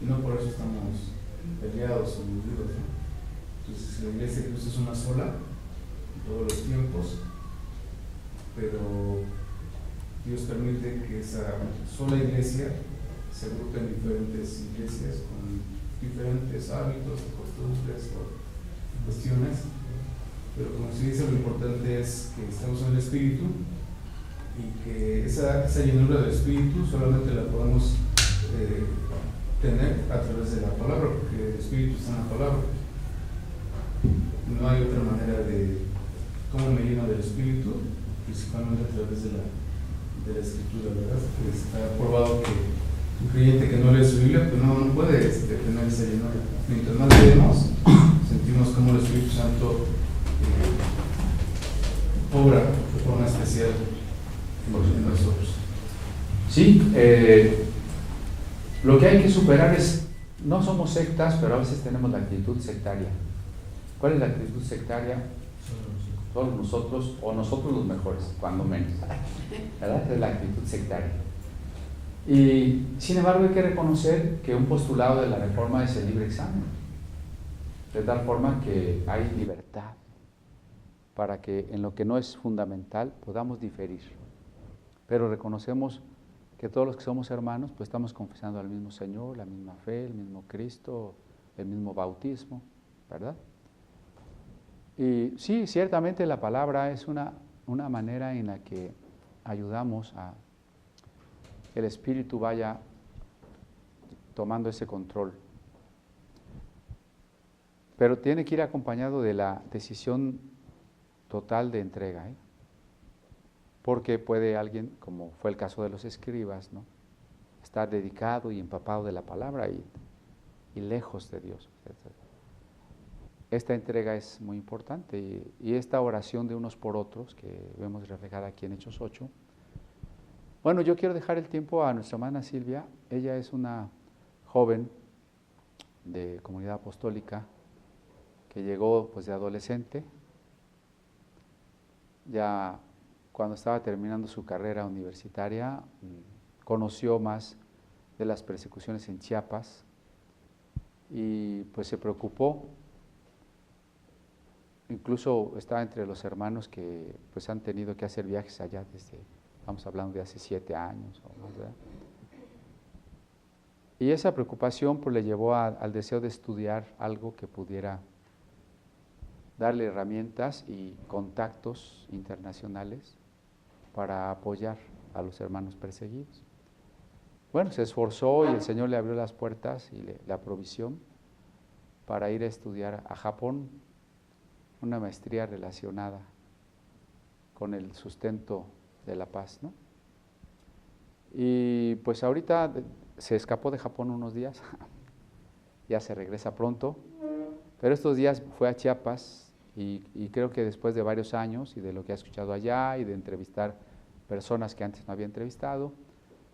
y no por eso estamos peleados o divididos, ¿no? Entonces la iglesia de Cristo es una sola en todos los tiempos, pero Dios permite que esa sola iglesia se agrupe en diferentes iglesias con diferentes hábitos, costumbres o cuestiones, pero como se dice, lo importante es que estemos en el Espíritu y que esa llenura del Espíritu solamente la podemos tener a través de la palabra, porque el Espíritu está en la palabra. No hay otra manera de cómo me lleno del Espíritu, principalmente a través de la Escritura, ¿verdad? Está probado que un creyente que no lee su Biblia pues no puede tener esa llenura. Mientras más leemos, sentimos como el Espíritu Santo obra de forma especial en nosotros.
Sí, lo que hay que superar es, no somos sectas, pero a veces tenemos la actitud sectaria. ¿Cuál es la actitud sectaria? Todos nosotros, o nosotros los mejores, cuando menos, ¿verdad? Esa es la actitud sectaria. Y sin embargo hay que reconocer que un postulado de la Reforma es el libre examen, de tal forma que hay libertad para que en lo que no es fundamental podamos diferir, pero reconocemos que todos los que somos hermanos pues estamos confesando al mismo Señor, la misma fe, el mismo Cristo, el mismo bautismo, ¿verdad? Y sí, ciertamente la palabra es una manera en la que ayudamos a que el Espíritu vaya tomando ese control. Pero tiene que ir acompañado de la decisión total de entrega, ¿eh? Porque puede alguien, como fue el caso de los escribas, ¿no?, estar dedicado y empapado de la palabra y lejos de Dios. Esta entrega es muy importante y esta oración de unos por otros que vemos reflejada aquí en Hechos 8. Bueno, yo quiero dejar el tiempo a nuestra hermana Silvia. Ella es una joven de comunidad apostólica que llegó pues de adolescente. Ya cuando estaba terminando su carrera universitaria, conoció más de las persecuciones en Chiapas y pues se preocupó. Incluso estaba entre los hermanos que pues han tenido que hacer viajes allá desde, estamos hablando de hace 7 años o más, ¿verdad? Y esa preocupación pues le llevó al deseo de estudiar algo que pudiera darle herramientas y contactos internacionales para apoyar a los hermanos perseguidos. Bueno, se esforzó y el Señor le abrió las puertas y la provisión para ir a estudiar a Japón una maestría relacionada con el sustento de la paz, ¿no? Y pues ahorita se escapó de Japón unos días, ya se regresa pronto, pero estos días fue a Chiapas y creo que después de varios años y de lo que ha escuchado allá y de entrevistar personas que antes no había entrevistado,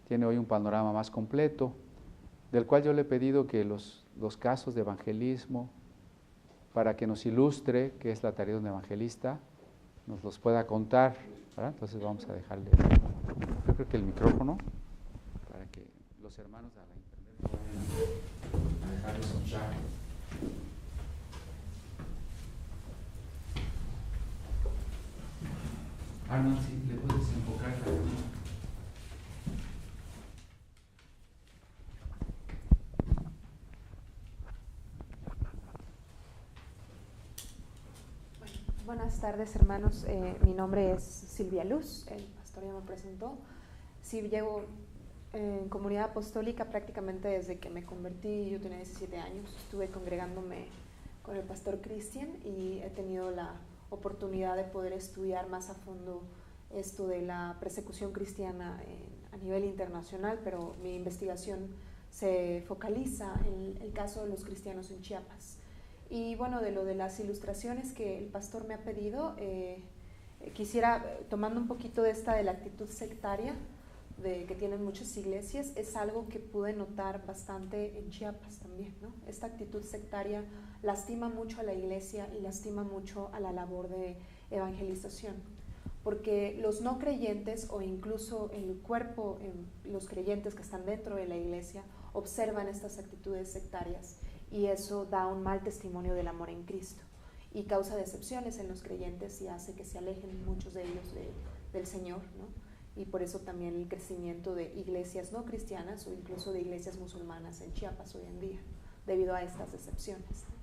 tiene hoy un panorama más completo, del cual yo le he pedido que los casos de evangelismo, para que nos ilustre qué es la tarea de un evangelista, nos los pueda contar, ¿verdad? Entonces vamos a dejarle, yo creo que el micrófono, para que los hermanos de la internet puedan dejarle escuchar. Nancy, ¿le puedes enfocar la cámara?
Buenas tardes, hermanos. Mi nombre es Silvia Luz, el pastor ya me presentó. Sí, llevo en comunidad apostólica prácticamente desde que me convertí. Yo tenía 17 años, estuve congregándome con el pastor Cristian y he tenido la oportunidad de poder estudiar más a fondo esto de la persecución cristiana a nivel internacional, pero mi investigación se focaliza en el caso de los cristianos en Chiapas. Y bueno, de lo de las ilustraciones que el pastor me ha pedido, quisiera, tomando un poquito de la actitud sectaria que tienen muchas iglesias, es algo que pude notar bastante en Chiapas también, ¿no? Esta actitud sectaria lastima mucho a la iglesia y lastima mucho a la labor de evangelización, porque los no creyentes o incluso el cuerpo, los creyentes que están dentro de la iglesia, observan estas actitudes sectarias. Y eso da un mal testimonio del amor en Cristo y causa decepciones en los creyentes y hace que se alejen muchos de ellos del Señor, ¿no? Y por eso también el crecimiento de iglesias no cristianas o incluso de iglesias musulmanas en Chiapas hoy en día, debido a estas decepciones, ¿no?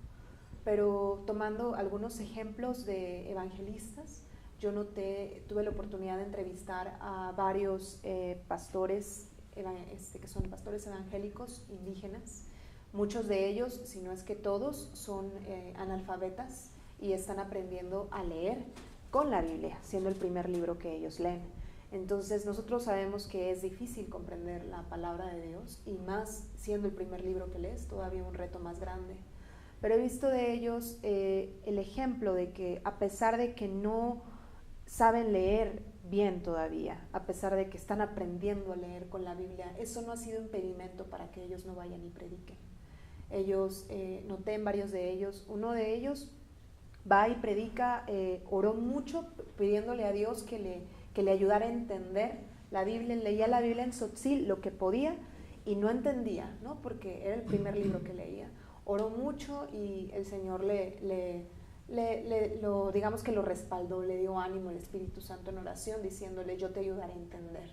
Pero tomando algunos ejemplos de evangelistas, yo tuve la oportunidad de entrevistar a varios pastores que son pastores evangélicos indígenas. Muchos de ellos, si no es que todos, son analfabetas y están aprendiendo a leer con la Biblia, siendo el primer libro que ellos leen. Entonces nosotros sabemos que es difícil comprender la palabra de Dios y más siendo el primer libro que lees, todavía un reto más grande. Pero he visto de ellos el ejemplo de que a pesar de que no saben leer bien todavía, a pesar de que están aprendiendo a leer con la Biblia, eso no ha sido impedimento para que ellos no vayan y prediquen. Ellos, noté en varios de ellos, uno de ellos va y predica, oró mucho pidiéndole a Dios que le ayudara a entender la Biblia, leía la Biblia en tzotzil lo que podía y no entendía, ¿no? Porque era el primer libro que leía. Oró mucho y el Señor digamos que lo respaldó, le dio ánimo el Espíritu Santo en oración diciéndole yo te ayudaré a entender.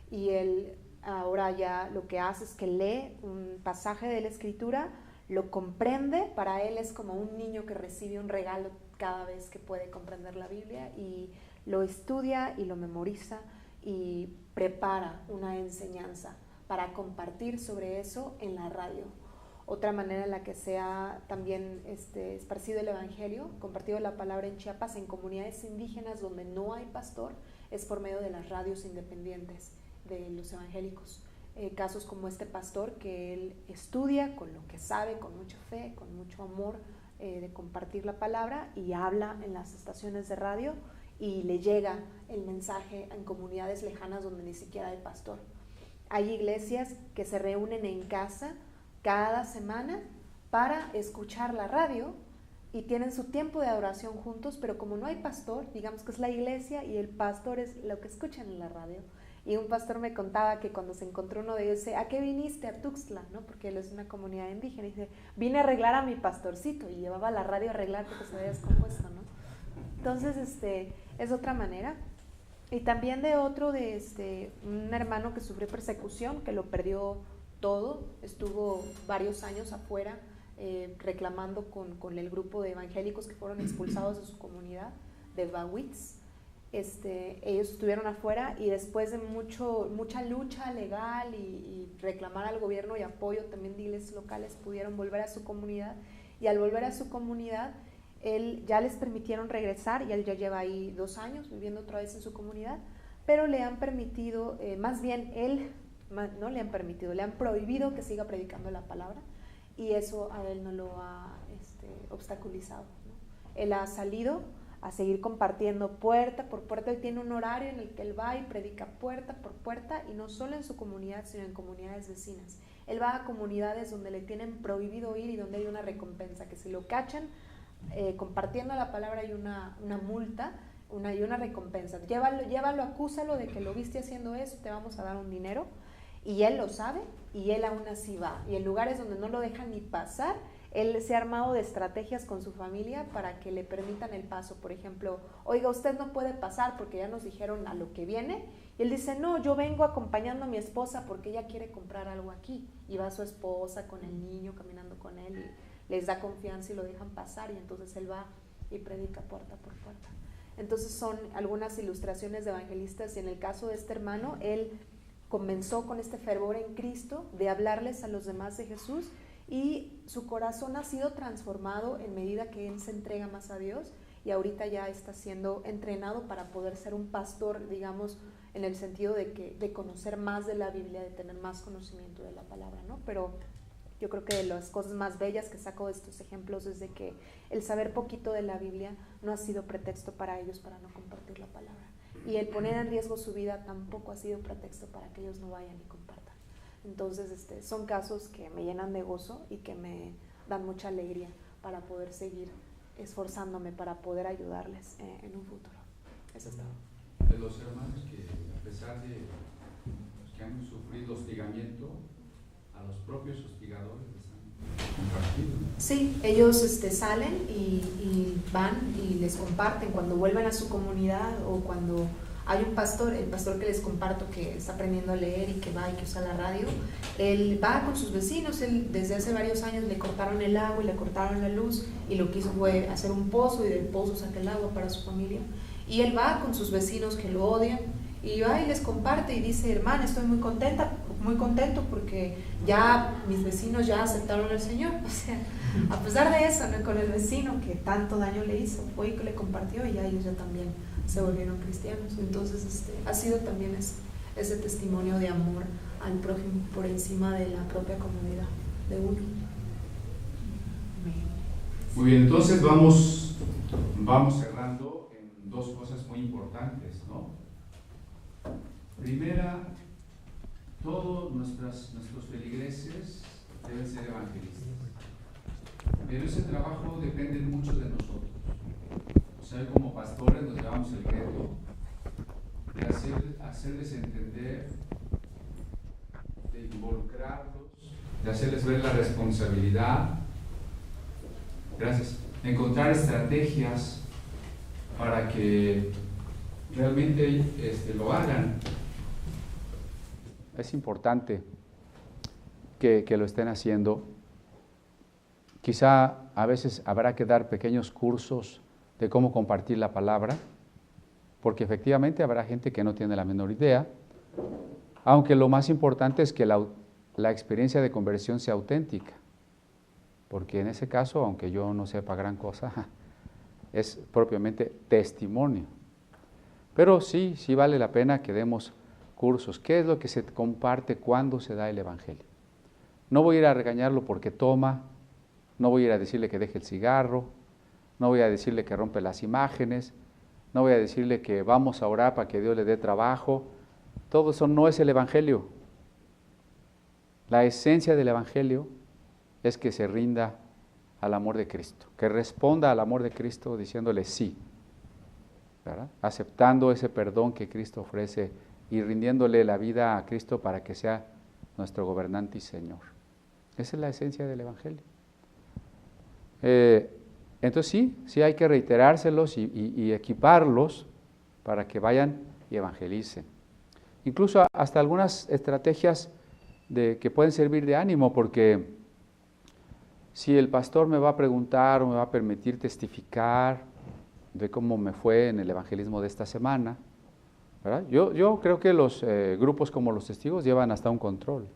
Y él ahora ya lo que hace es que lee un pasaje de la Escritura, lo comprende, para él es como un niño que recibe un regalo cada vez que puede comprender la Biblia y lo estudia y lo memoriza y prepara una enseñanza para compartir sobre eso en la radio. Otra manera en la que se ha también esparcido el Evangelio, compartido la palabra en Chiapas, en comunidades indígenas donde no hay pastor, es por medio de las radios independientes de los evangélicos. Casos como este pastor que él estudia con lo que sabe, con mucha fe, con mucho amor de compartir la palabra y habla en las estaciones de radio y le llega el mensaje en comunidades lejanas donde ni siquiera hay pastor. Hay iglesias que se reúnen en casa cada semana para escuchar la radio y tienen su tiempo de adoración juntos, pero como no hay pastor, digamos que es la iglesia y el pastor es lo que escuchan en la radio. Y un pastor me contaba que cuando se encontró uno de ellos, dice, ¿a qué viniste? A Tuxtla, ¿no? Porque él es una comunidad indígena. Y dice, vine a arreglar a mi pastorcito. Y llevaba la radio a arreglar porque se había descompuesto, ¿no? Entonces, es otra manera. Y también de otro, un hermano que sufrió persecución, que lo perdió todo, estuvo varios años afuera reclamando con el grupo de evangélicos que fueron expulsados de su comunidad, de Bawitz. Ellos estuvieron afuera y después de mucha lucha legal y reclamar al gobierno y apoyo también de iglesias locales, pudieron volver a su comunidad, y al volver a su comunidad, él ya les permitieron regresar, y él ya lleva ahí 2 años viviendo otra vez en su comunidad, pero le han permitido, más bien él, no le han permitido, le han prohibido que siga predicando la palabra, y eso a él no lo ha obstaculizado, ¿no? Él ha salido a seguir compartiendo puerta por puerta. Él tiene un horario en el que él va y predica puerta por puerta, y no solo en su comunidad, sino en comunidades vecinas. Él va a comunidades donde le tienen prohibido ir y donde hay una recompensa, que si lo cachan compartiendo la palabra hay una multa, y una recompensa. Llévalo, acúsalo de que lo viste haciendo eso, te vamos a dar un dinero. Y él lo sabe, y él aún así va. Y en lugares donde no lo dejan ni pasar, él se ha armado de estrategias con su familia para que le permitan el paso. Por ejemplo, oiga, usted no puede pasar porque ya nos dijeron a lo que viene. Y él dice, no, yo vengo acompañando a mi esposa porque ella quiere comprar algo aquí. Y va su esposa con el niño caminando con él, y les da confianza y lo dejan pasar, y entonces él va y predica puerta por puerta. Entonces son algunas ilustraciones de evangelistas, y en el caso de este hermano, él comenzó con este fervor en Cristo de hablarles a los demás de Jesús, y su corazón ha sido transformado en medida que él se entrega más a Dios, y ahorita ya está siendo entrenado para poder ser un pastor, digamos, en el sentido de conocer más de la Biblia, de tener más conocimiento de la palabra, ¿no? Pero yo creo que de las cosas más bellas que saco de estos ejemplos es de que el saber poquito de la Biblia no ha sido pretexto para ellos para no compartir la palabra. Y el poner en riesgo su vida tampoco ha sido pretexto para que ellos no vayan y compartan. Entonces, son casos que me llenan de gozo y que me dan mucha alegría para poder seguir esforzándome para poder ayudarles en un futuro. Eso es todo.
De los hermanos que, a pesar de que han sufrido hostigamiento, a los propios hostigadores les han compartido.
Sí, ellos salen y van y les comparten cuando vuelven a su comunidad, o cuando hay un pastor, el pastor que les comparto que está aprendiendo a leer y que va y que usa la radio, él va con sus vecinos. Él desde hace varios años le cortaron el agua y le cortaron la luz, y lo que hizo fue hacer un pozo, y del pozo saca el agua para su familia, y él va con sus vecinos que lo odian y va y les comparte y dice, hermana, estoy muy contento porque ya mis vecinos ya aceptaron al Señor. O sea, a pesar de eso, ¿no? Con el vecino que tanto daño le hizo, fue y que le compartió, y ya ellos ya también se volvieron cristianos. Entonces ha sido también ese testimonio de amor al prójimo por encima de la propia comunidad de uno.
Muy bien, entonces vamos cerrando en 2 cosas muy importantes, ¿no? Primera, todos nuestros feligreses deben ser evangelistas, pero ese trabajo depende mucho de nosotros. O sea, como pastores nos llevamos el reto de hacerles entender, de involucrarlos, de hacerles ver la responsabilidad, de encontrar estrategias para que realmente lo hagan. Es importante que lo estén haciendo. Quizá a veces habrá que dar pequeños cursos de cómo compartir la palabra, porque efectivamente habrá gente que no tiene la menor idea, aunque lo más importante es que la experiencia de conversión sea auténtica, porque en ese caso, aunque yo no sepa gran cosa, es propiamente testimonio. Pero sí vale la pena que demos cursos. ¿Qué es lo que se comparte cuando se da el Evangelio? No voy a ir a regañarlo porque toma, no voy a ir a decirle que deje el cigarro, no voy a decirle que rompe las imágenes, no voy a decirle que vamos a orar para que Dios le dé trabajo. Todo eso no es el Evangelio. La esencia del Evangelio es que se rinda al amor de Cristo, que responda al amor de Cristo diciéndole sí, ¿verdad? Aceptando ese perdón que Cristo ofrece y rindiéndole la vida a Cristo para que sea nuestro gobernante y Señor. Esa es la esencia del Evangelio. Entonces sí hay que reiterárselos y equiparlos para que vayan y evangelicen. Incluso hasta algunas estrategias que pueden servir de ánimo, porque si el pastor me va a preguntar o me va a permitir testificar de cómo me fue en el evangelismo de esta semana, ¿verdad? Yo creo que los grupos como los testigos llevan hasta un control.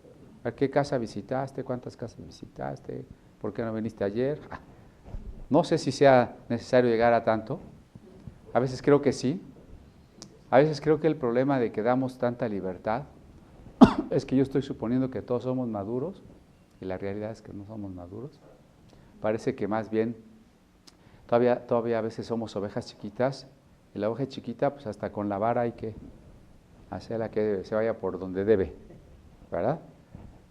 ¿A qué casa visitaste? ¿Cuántas casas visitaste? ¿Por qué no viniste ayer? No sé si sea necesario llegar a tanto. A veces creo que sí. A veces creo que el problema de que damos tanta libertad es que yo estoy suponiendo que todos somos maduros y la realidad es que no somos maduros. Parece que más bien todavía a veces somos ovejas chiquitas y la oveja chiquita pues hasta con la vara hay que hacerla que se vaya por donde debe, ¿verdad?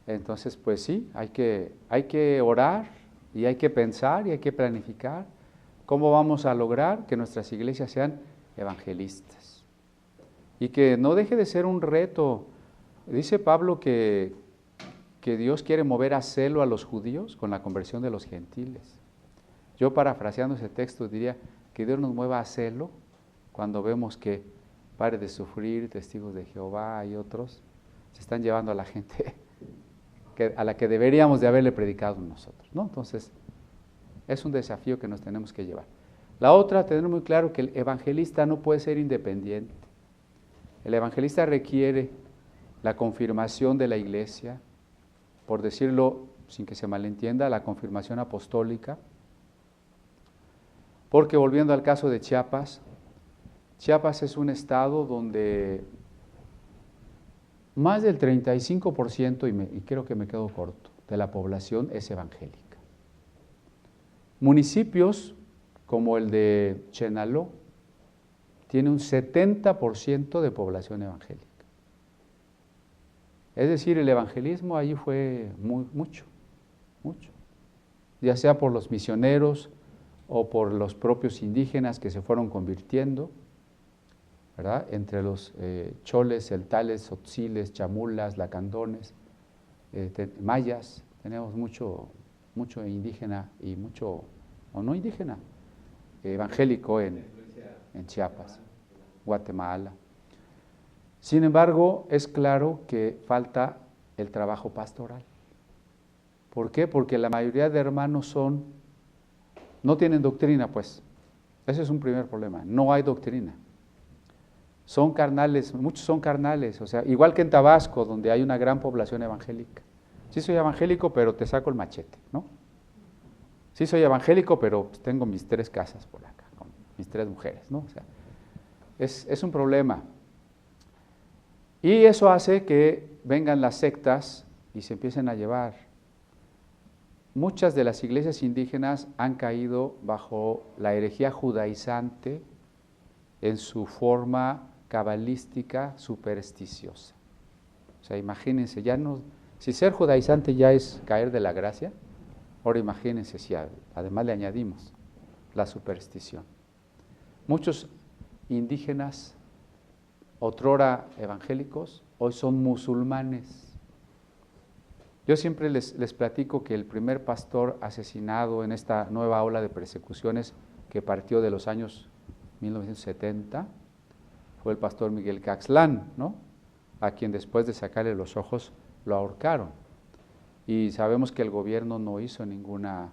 Entonces pues sí, hay que orar y hay que pensar y hay que planificar cómo vamos a lograr que nuestras iglesias sean evangelistas y que no deje de ser un reto. Dice Pablo que Dios quiere mover a celo a los judíos con la conversión de los gentiles. Yo parafraseando ese texto diría que Dios nos mueva a celo cuando vemos que Pare de Sufrir, Testigos de Jehová y otros se están llevando a la gente a la que deberíamos de haberle predicado nosotros, ¿no? Entonces, es un desafío que nos tenemos que llevar. La otra, tener muy claro que el evangelista no puede ser independiente. El evangelista requiere la confirmación de la iglesia, por decirlo sin que se malentienda, la confirmación apostólica, porque volviendo al caso de Chiapas, Chiapas es un estado donde más del 35%, y creo que me quedo corto, de la población es evangélica. Municipios como el de Chenaló tiene un 70% de población evangélica. Es decir, el evangelismo allí fue mucho, ya sea por los misioneros o por los propios indígenas que se fueron convirtiendo, ¿verdad? Entre los choles, celtales, tzotziles, chamulas, lacandones, mayas, tenemos mucho indígena y mucho, o no indígena, evangélico en Chiapas, Guatemala. Sin embargo, es claro que falta el trabajo pastoral. ¿Por qué? Porque la mayoría de hermanos no tienen doctrina, pues. Ese es un primer problema, no hay doctrina. Son carnales, muchos son carnales, o sea, igual que en Tabasco, donde hay una gran población evangélica. Sí soy evangélico, pero te saco el machete, ¿no? Sí soy evangélico, pero tengo mis 3 casas por acá, con mis 3 mujeres, ¿no? O sea, es un problema. Y eso hace que vengan las sectas y se empiecen a llevar. Muchas de las iglesias indígenas han caído bajo la herejía judaizante en su forma cabalística supersticiosa. O sea, imagínense, si ser judaizante ya es caer de la gracia, ahora imagínense si además le añadimos la superstición. Muchos indígenas, otrora evangélicos, hoy son musulmanes. Yo siempre les platico que el primer pastor asesinado en esta nueva ola de persecuciones que partió de los años 1970 fue el pastor Miguel Caxlán, ¿no? A quien después de sacarle los ojos lo ahorcaron. Y sabemos que el gobierno no hizo ninguna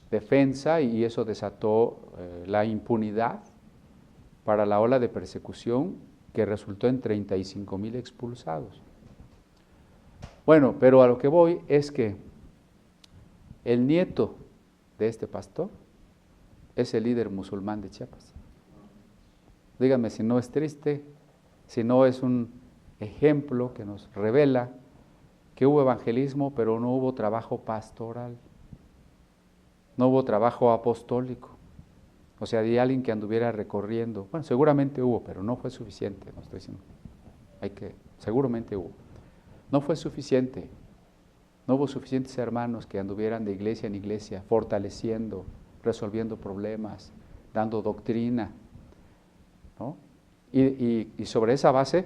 defensa y eso desató la impunidad para la ola de persecución que resultó en 35,000 expulsados. Bueno, pero a lo que voy es que el nieto de este pastor es el líder musulmán de Chiapas. Díganme si no es triste, si no es un ejemplo que nos revela que hubo evangelismo, pero no hubo trabajo pastoral, no hubo trabajo apostólico. O sea, de alguien que anduviera recorriendo. Bueno, seguramente hubo, pero no fue suficiente, no estoy diciendo. Seguramente hubo. No fue suficiente. No hubo suficientes hermanos que anduvieran de iglesia en iglesia, fortaleciendo, resolviendo problemas, dando doctrina, ¿no? Y sobre esa base,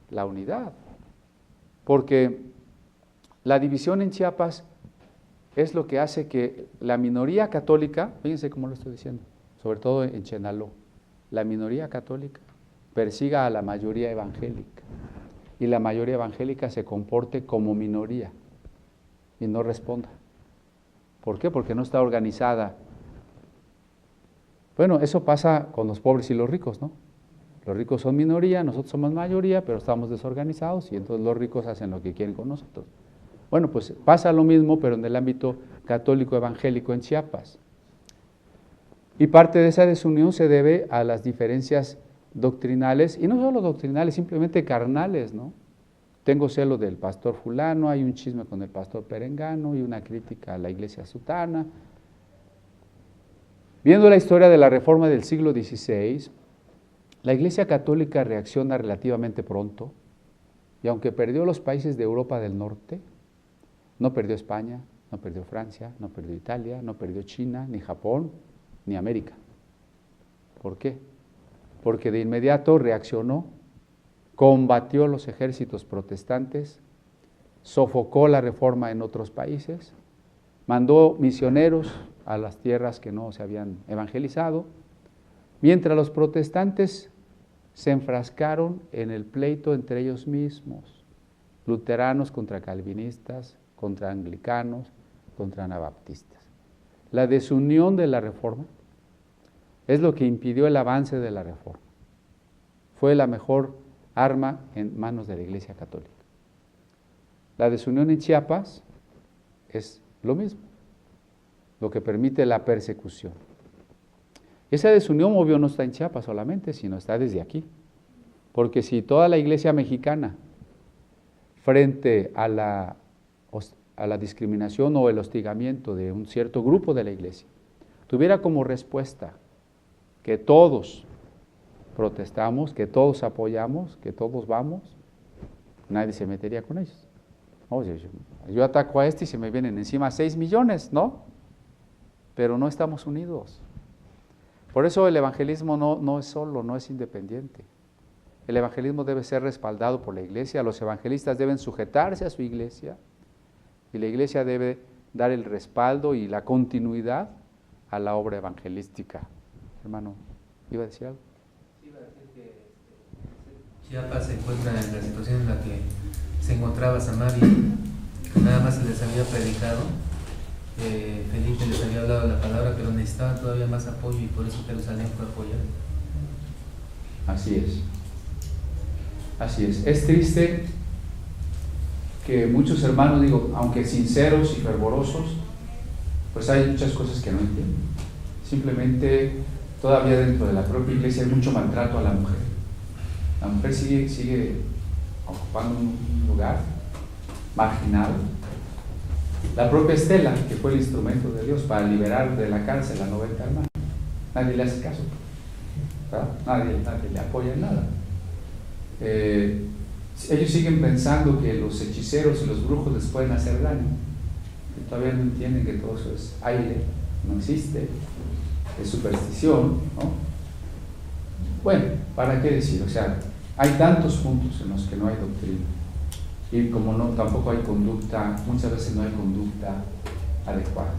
la unidad. Porque la división en Chiapas es lo que hace que la minoría católica, fíjense cómo lo estoy diciendo, sobre todo en Chenaló, la minoría católica persiga a la mayoría evangélica y la mayoría evangélica se comporte como minoría y no responda. ¿Por qué? Porque no está organizada. Bueno, eso pasa con los pobres y los ricos, ¿no? Los ricos son minoría, nosotros somos mayoría, pero estamos desorganizados y entonces los ricos hacen lo que quieren con nosotros. Bueno, pues pasa lo mismo, pero en el ámbito católico evangélico en Chiapas. Y parte de esa desunión se debe a las diferencias doctrinales, y no solo doctrinales, simplemente carnales, ¿no? Tengo celo del pastor fulano, hay un chisme con el pastor perengano y una crítica a la iglesia sutana. Viendo la historia de la Reforma del siglo XVI, la Iglesia Católica reacciona relativamente pronto, y aunque perdió los países de Europa del Norte, no perdió España, no perdió Francia, no perdió Italia, no perdió China, ni Japón, ni América. ¿Por qué? Porque de inmediato reaccionó, combatió los ejércitos protestantes, sofocó la Reforma en otros países, mandó misioneros a las tierras que no se habían evangelizado, mientras los protestantes se enfrascaron en el pleito entre ellos mismos, luteranos contra calvinistas, contra anglicanos, contra anabaptistas. La desunión de la Reforma es lo que impidió el avance de la Reforma. Fue la mejor arma en manos de la Iglesia Católica. La desunión en Chiapas es lo mismo, lo que permite la persecución. Esa desunión, obvio, no está en Chiapas solamente, sino está desde aquí. Porque si toda la iglesia mexicana, frente a la discriminación o el hostigamiento de un cierto grupo de la iglesia, tuviera como respuesta que todos protestamos, que todos apoyamos, que todos vamos, nadie se metería con ellos. Oye, yo ataco a este y se me vienen encima 6 millones, ¿no? Pero no estamos unidos. Por eso el evangelismo no es solo, no es independiente. El evangelismo debe ser respaldado por la iglesia, los evangelistas deben sujetarse a su iglesia y la iglesia debe dar el respaldo y la continuidad a la obra evangelística. Hermano, ¿iba a decir algo?
Sí, iba a decir que Chiapas se encuentra en la situación en la que se encontraba Samaria, que nada más se les había predicado. Felipe les había hablado la palabra, pero necesitaban todavía más apoyo y por eso Jerusalén fue apoyado.
Así es. Así es. Es triste que muchos hermanos, digo, aunque sinceros y fervorosos, pues hay muchas cosas que no entienden. Simplemente todavía dentro de la propia iglesia hay mucho maltrato a la mujer. La mujer sigue ocupando un lugar marginal. La propia Estela, que fue el instrumento de Dios para liberar de la cárcel a 90 hermanos, nadie le hace caso, ¿verdad? Nadie le apoya en nada. Ellos siguen pensando que los hechiceros y los brujos les pueden hacer daño, y todavía no entienden que todo eso es aire, no existe, es superstición, ¿no? Bueno, ¿para qué decir? O sea, hay tantos puntos en los que no hay doctrina. Y como tampoco hay conducta, muchas veces no hay conducta adecuada.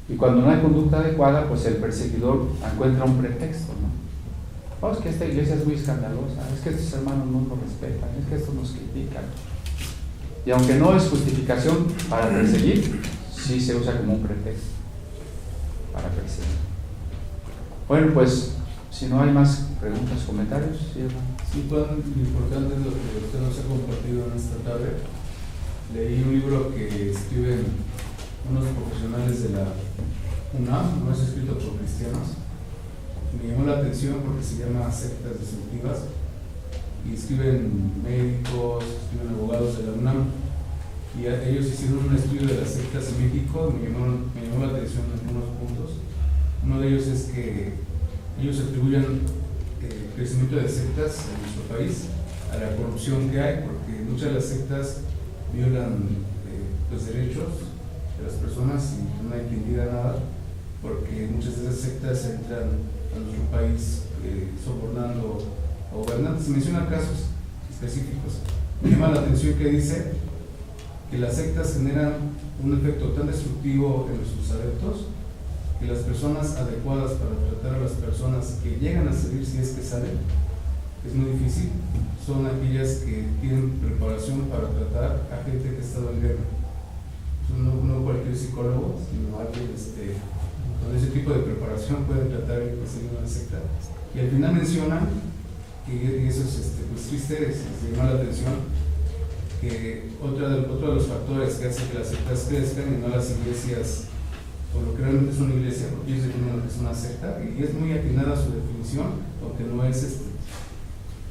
Y cuando no hay conducta adecuada, pues el perseguidor encuentra un pretexto, ¿no? Oh, es que esta iglesia es muy escandalosa, es que estos hermanos no nos respetan, es que estos nos critican. Y aunque no es justificación para perseguir, sí se usa como un pretexto para perseguir. Bueno, pues, si no hay más preguntas, comentarios, ¿sí, hermano?
Sí, cuán importante es lo que usted nos ha compartido en esta tarde. Leí un libro que escriben unos profesionales de la UNAM, no es escrito por cristianos. Me llamó la atención porque se llama Sectas Destructivas y escriben médicos, escriben abogados de la UNAM y ellos hicieron un estudio de las sectas en México. Me llamó la atención en algunos puntos. Uno de ellos es que ellos atribuyen el crecimiento de sectas en nuestro país a la corrupción que hay, porque muchas de las sectas violan los derechos de las personas y no hay quien diga nada, porque muchas de esas sectas entran a nuestro país sobornando a gobernantes. Se mencionan casos específicos. Me llama la atención que dice que las sectas generan un efecto tan destructivo en sus adeptos que las personas adecuadas para tratar a las personas que llegan a salir, si es que salen, es muy difícil, son aquellas que tienen preparación para tratar a gente que está en guerra. No cualquier psicólogo, sino alguien con ese tipo de preparación puede tratar de conseguir una secta. Y al final mencionan, y eso es pues triste, se llama la atención, que otro de los factores que hace que las sectas crezcan y no las iglesias, o lo que realmente es una iglesia, porque ellos definen lo que es una secta, y es muy atinada su definición, aunque no es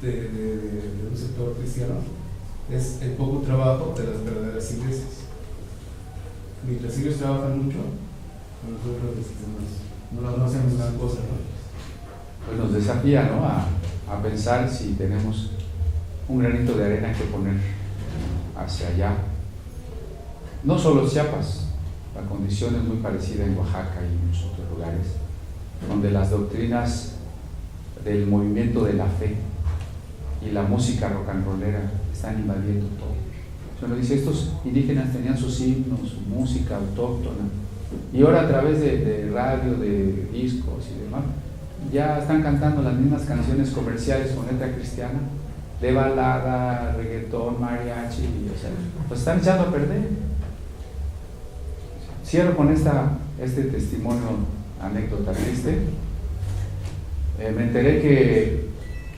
de un sector cristiano, es el poco trabajo de las verdaderas iglesias. Mientras ellos trabajan mucho, nosotros no hacemos gran cosa, ¿no?
Pues nos desafía, ¿no?, a pensar si tenemos un granito de arena que poner hacia allá. No solo Chiapas, la condición es muy parecida en Oaxaca y en muchos otros lugares, donde las doctrinas del movimiento de la fe y la música rock and rollera están invadiendo todo. Uno dice, estos indígenas tenían sus himnos, su música autóctona, y ahora a través de radio, de discos y demás, ya están cantando las mismas canciones comerciales con letra cristiana, de balada, reggaetón, mariachi, o sea, pues están echando a perder. Cierro con este testimonio, anécdota triste. Me enteré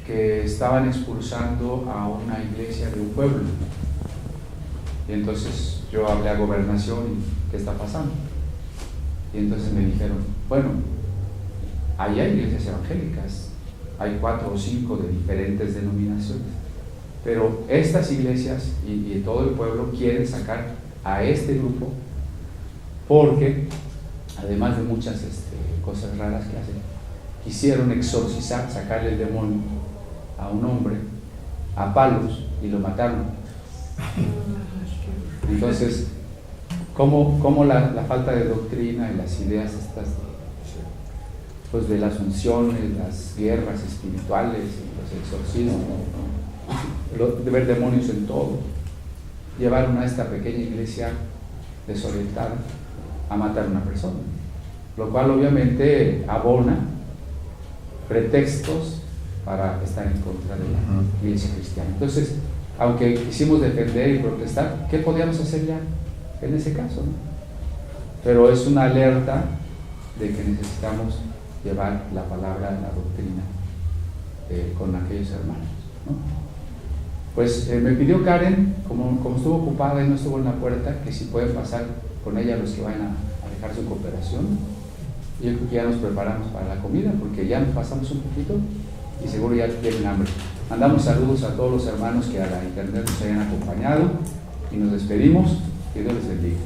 que estaban expulsando a una iglesia de un pueblo. Y entonces yo hablé a gobernación y ¿qué está pasando? Y entonces me dijeron, bueno, ahí hay iglesias evangélicas, hay 4 o 5 de diferentes denominaciones, pero estas iglesias y todo el pueblo quieren sacar a este grupo porque, además de muchas cosas raras que hacen, quisieron exorcizar, sacarle el demonio a un hombre a palos y lo mataron. Entonces, ¿cómo la falta de doctrina y las ideas estas pues de las unciones, las guerras espirituales, los exorcismos, ¿no?, de ver demonios en todo, llevaron a esta pequeña iglesia desorientada a matar a una persona, lo cual obviamente abona pretextos para estar en contra de la iglesia cristiana. Entonces, aunque quisimos defender y protestar, ¿qué podíamos hacer ya en ese caso, no? Pero es una alerta de que necesitamos llevar la palabra, la doctrina con aquellos hermanos, ¿no? Pues me pidió Karen, como estuvo ocupada y no estuvo en la puerta, que si pueden pasar con ella los que vayan a dejar su cooperación. Yo creo que ya nos preparamos para la comida, porque ya nos pasamos un poquito y seguro ya tienen hambre. Mandamos saludos a todos los hermanos que a la internet nos hayan acompañado y nos despedimos. Que Dios les bendiga.